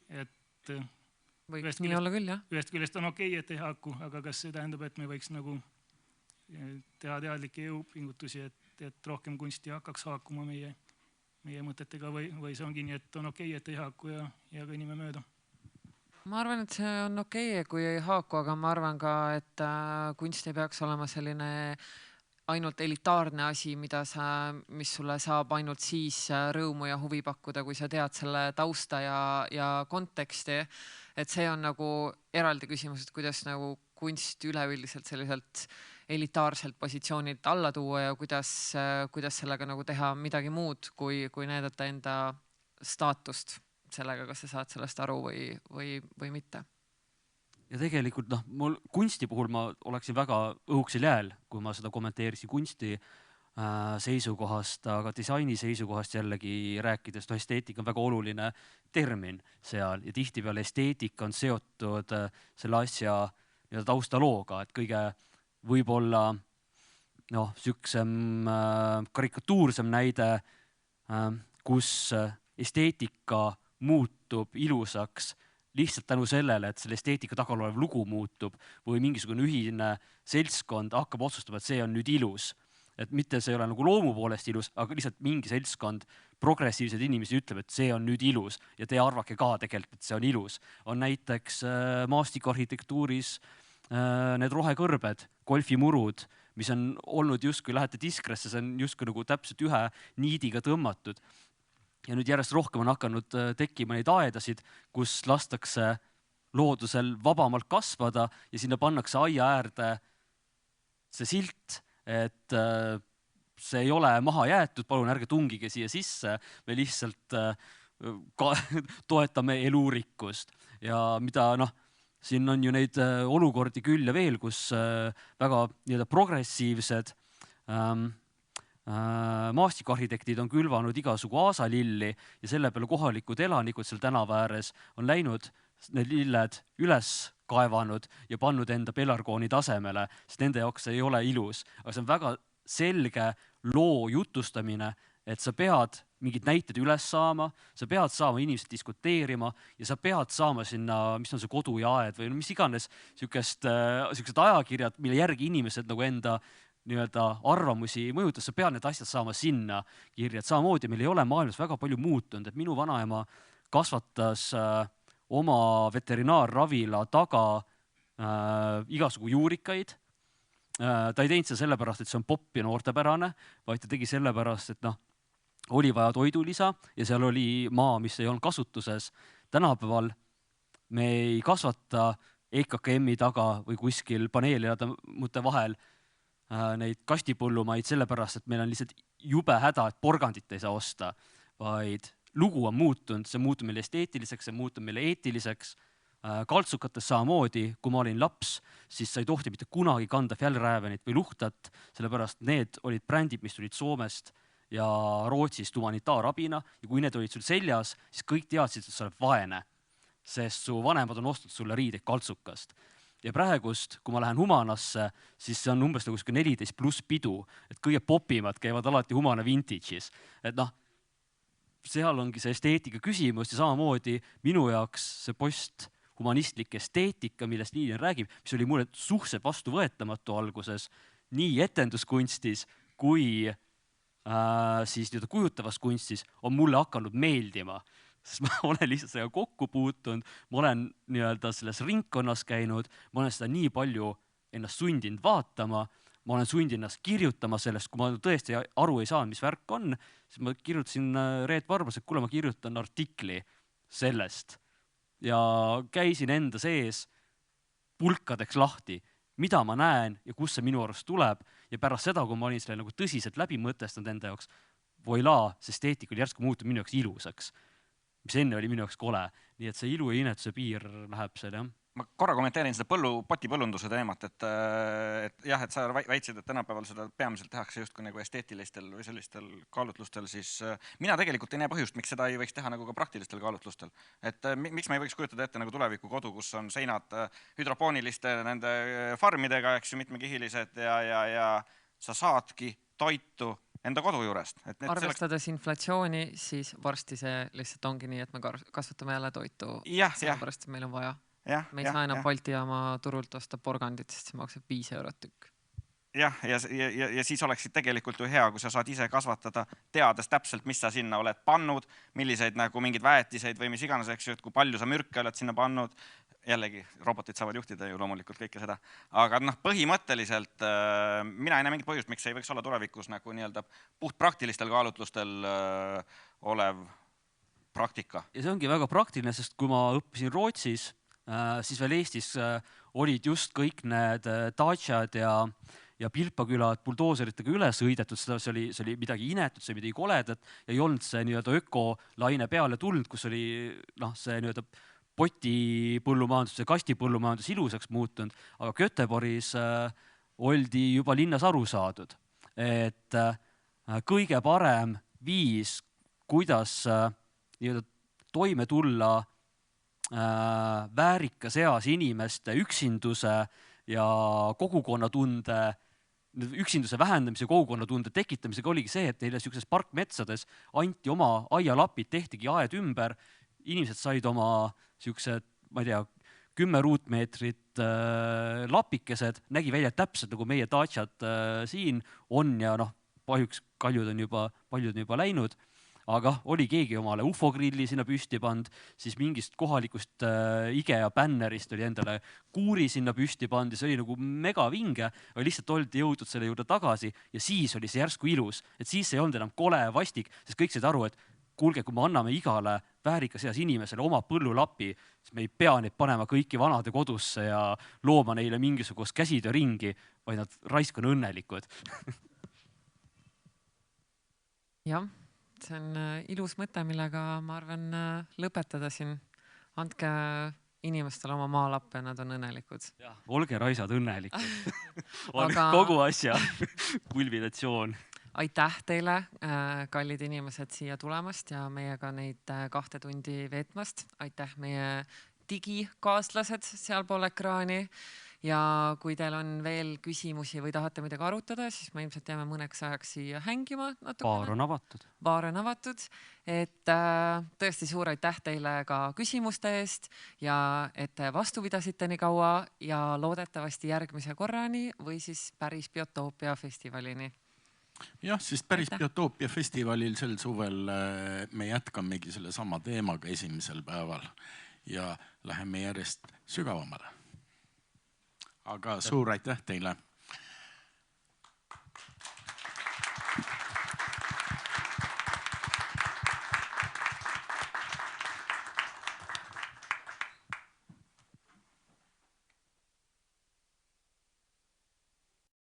Et võiks nii olla küll, jah. Ühest küljest on okei, et ei haaku, aga kas see tähendab, et me võiks nagu teha teadlikke jõupingutusi, et rohkem kunsti hakkaks haakuma meie mõtetega või see ongi nii, et on okei, et ei haaku ja kõnnime mööda? Ma arvan, et see on okei, kui ei haaku, aga ma arvan ka, et kunst ei peaks olema selline ainult elitaarne asi, mis sulle saab ainult siis rõõmu ja huvi pakkuda, kui sa tead selle tausta ja konteksti. Et see on nagu eraldi küsimus, et kuidas nagu kunst üleüldiselt selliselt elitaarselt positsioonilt alla tuua ja kuidas sellega nagu teha midagi muud, kui näidata enda staatust sellega, kas sa saad sellest aru või mitte. Ja tegelikult mul kunsti puhul ma oleksin väga õhuksel jääl, kui ma seda kommenteerisin kunsti seisukohast, aga disaini seisukohast jällegi rääkides, esteetika on väga oluline termin seal ja tihtipeale esteetika on seotud selle asja taustalooga, et kõige võib-olla süksem karikatuursem näide, kus esteetika muutub ilusaks lihtsalt tänu sellele, et selle esteetika tagal olev lugu muutub või mingisugune ühine seltskond hakkab otsustama, et see on nüüd ilus. Et mitte see ei ole nagu loomu poolest ilus, aga lihtsalt mingi seltskond progressiivsed inimesi ütleb, et see on nüüd ilus ja te arvake ka tegelikult, et see on ilus. On näiteks maastikuarhitektuuris need rohekõrbed, golfimurud, mis on olnud justkui lähete diskresse, see on justkui nagu täpselt ühe niidiga tõmmatud. Ja nüüd järjest rohkem on hakanud tekkima neid aedasid, kus lastakse loodusel vabamalt kasvada ja sinna pannakse aia äärde see silt, et see ei ole maha jäetud, palun ärge tungige siia sisse, me lihtsalt toetame eluurikkust. Ja mida siin on ju neid olukordi küll ja veel, kus väga progressiivsed maastikuarhitektid on külvanud igasugu aasalilli ja selle peale kohalikud elanikud seal tänava ääres on läinud need lilled üles kaevanud ja pannud enda pelargooni tasemele, sest nende jaoks ei ole ilus. Aga see on väga selge loo jutustamine, et sa pead mingid näited üles saama, sa pead saama inimesed diskuteerima ja sa pead saama sinna, mis on see kodu ja aed või mis iganes siukesed ajakirjad, mille järgi inimesed nagu enda arvamusi mõjutas, sa pead need asjad saama sinna kirja. Et samamoodi meil ei ole maailmas väga palju muutunud, et minu vanaema kasvatas oma veterinaarravila taga igasugu juurikaid. Ta ei teinud seda sellepärast, et see on popp ja noortepärane, vaid ta tegi sellepärast, et oli vaja toidulisa ja seal oli maa, mis ei olnud kasutuses. Tänapäeval me ei kasvata EKKM-i taga või kuskil paneelide vahel neid kastipõllumaid sellepärast, et meil on lihtsalt jube häda, et porgandit ei saa osta, vaid lugu on muutunud, see muutub meile esteetiliseks, see muutub meile eetiliseks. Kaltsukates samamoodi, kui ma olin laps, siis sa ei tohti mitte kunagi kanda fjällrävenit või luhtat, sellepärast need olid brändid, mis tulid Soomest ja Rootsist humanitaarabina ja kui need olid sul seljas, siis kõik teadsid, et sa oled vaene, sest su vanemad on ostnud sulle riideid kaltsukast. Ja praegust, kui ma lähen Humanasse, siis see on umbes 14 pluss pidu, et kõige popimad käivad alati Humana Vintage'is. Et seal ongi see esteetika küsimus ja samamoodi minu jaoks see posthumanistlik esteetika, millest Lilian räägib, mis oli mulle suhteliselt vastuvõetamatu alguses, nii etenduskunstis kui siis kujutavas kunstis on mulle hakanud meeldima. Sest ma olen lihtsalt sellega kokku puutunud, ma olen selles ringkonnas käinud, ma olen seda nii palju ennast sundinud vaatama, ma olen sundinud ennast kirjutama sellest, kui ma tõesti aru ei saanud, mis värk on, siis ma kirjutasin Reet Varbas, et kuule, ma kirjutan artikli sellest ja käisin enda sees pulkadeks lahti, mida ma näen ja kus see minu arust tuleb ja pärast seda, kui ma olin selle nagu tõsiselt läbi mõtestanud enda jaoks, voilaa, see esteetika oli järsku muutunud minu jaoks ilusaks, mis enne oli minu jaoks kole, nii et see ilu ja inetuse piir läheb seal, jah. Ma korra kommenteerin seda potipõllunduse teemat, et jah, et sa väitsid, et tänapäeval seda peamiselt tehakse justkui nagu esteetilistel või sellistel kaalutlustel, siis mina tegelikult ei näe põhjust, miks seda ei võiks teha nagu ka praktilistel kaalutlustel. Et miks ma ei võiks kujutada ette nagu tulevikukodu, kus on seinad hüdropooniliste nende farmidega, eks ju, mitmekihilised ja sa saadki toitu enda kodu juurest. Arvestades inflatsiooni, siis varsti see lihtsalt ongi nii, et me kasvatame jälle toitu. Sellepärast, et meil on vaja. Me ei saa enam Balti jaama turult osta porgandit, sest see maksab 5 eurot tükk. Ja siis oleksid tegelikult ju hea, kui sa saad ise kasvatada, teades täpselt, mis sa sinna oled pannud, milliseid nagu mingid väetiseid või mis iganes, eks ju, et kui palju sa mürke oled sinna pannud. Jällegi, robotid saavad juhtida ju loomulikult kõike seda. Aga põhimõtteliselt mina ei näe mingit põhjust, miks ei võiks olla tulevikus nagu nii-öelda puht praktilistel kaalutlustel olev praktika. Ja see ongi väga praktiline, sest kui ma õppisin Rootsis, siis veel Eestis olid just kõik need Daciad ja Pilpakülad buldooseritega üle sõidetud, see oli midagi inetud, see oli midagi koledat ja ei olnud see nii-öelda ökolaine peale tulnud, kus oli see nii-öelda potipõllumajandus ja kastipõllumajandus ilusaks muutunud, aga Göteborgis oldi juba linnas aru saadud, et kõige parem viis, kuidas nii-öelda toime tulla väärikas eas inimeste üksinduse ja kogukonnatunde, üksinduse vähendamise ja kogukonnatunde tekitamisega oligi see, et neile sellises parkmetsades anti oma aialapid, tehtigi aed ümber, inimesed said oma sellised, ma ei tea, 10 ruutmeetrit lapikesed, nägi välja täpselt nagu meie Daciad siin on ja kahjuks paljud on juba läinud. Aga oli keegi omale ufogrilli sinna püsti pand, siis mingist kohalikust IKEA bännerist oli endale kuuri sinna püsti pand ja see oli nagu megavinge, aga lihtsalt oldi jõudnud selle juurde tagasi ja siis oli see järsku ilus, et siis ei olnud enam kole ja vastik, sest kõik said aru, et kuulge, kui me anname igale väärikas eas inimesele oma põllulapi, siis me ei pea neid panema kõiki vanade kodusse ja looma neile mingisugust käsitööringi, vaid nad raisk on õnnelikud. Jah. See on ilus mõte, millega ma arvan lõpetada siin. Andke inimestele oma maalappe, nad on õnnelikud. Ja, olge raisad õnnelikud. Kogu asja kulminatsioon. Aitäh teile, kallid inimesed, siia tulemast ja meiega neid 2 tundi veetmast. Aitäh meie digikaaslased sealpool ekraani. Ja kui teil on veel küsimusi või tahate midagi arutada, siis me ilmselt jääme mõneks ajaks siia hängima. Baar on avatud. Baar on avatud. Et tõesti suur aitäh teile ka küsimuste eest ja et vastu pidasite nii kaua ja loodetavasti järgmise korrani või siis päris Biotoopia festivalini. Jah, siis päris Biotoopia festivalil sel suvel me jätkamegi selle sama teemaga esimesel päeval ja läheme järjest sügavamale. Aga suur aitäh teile!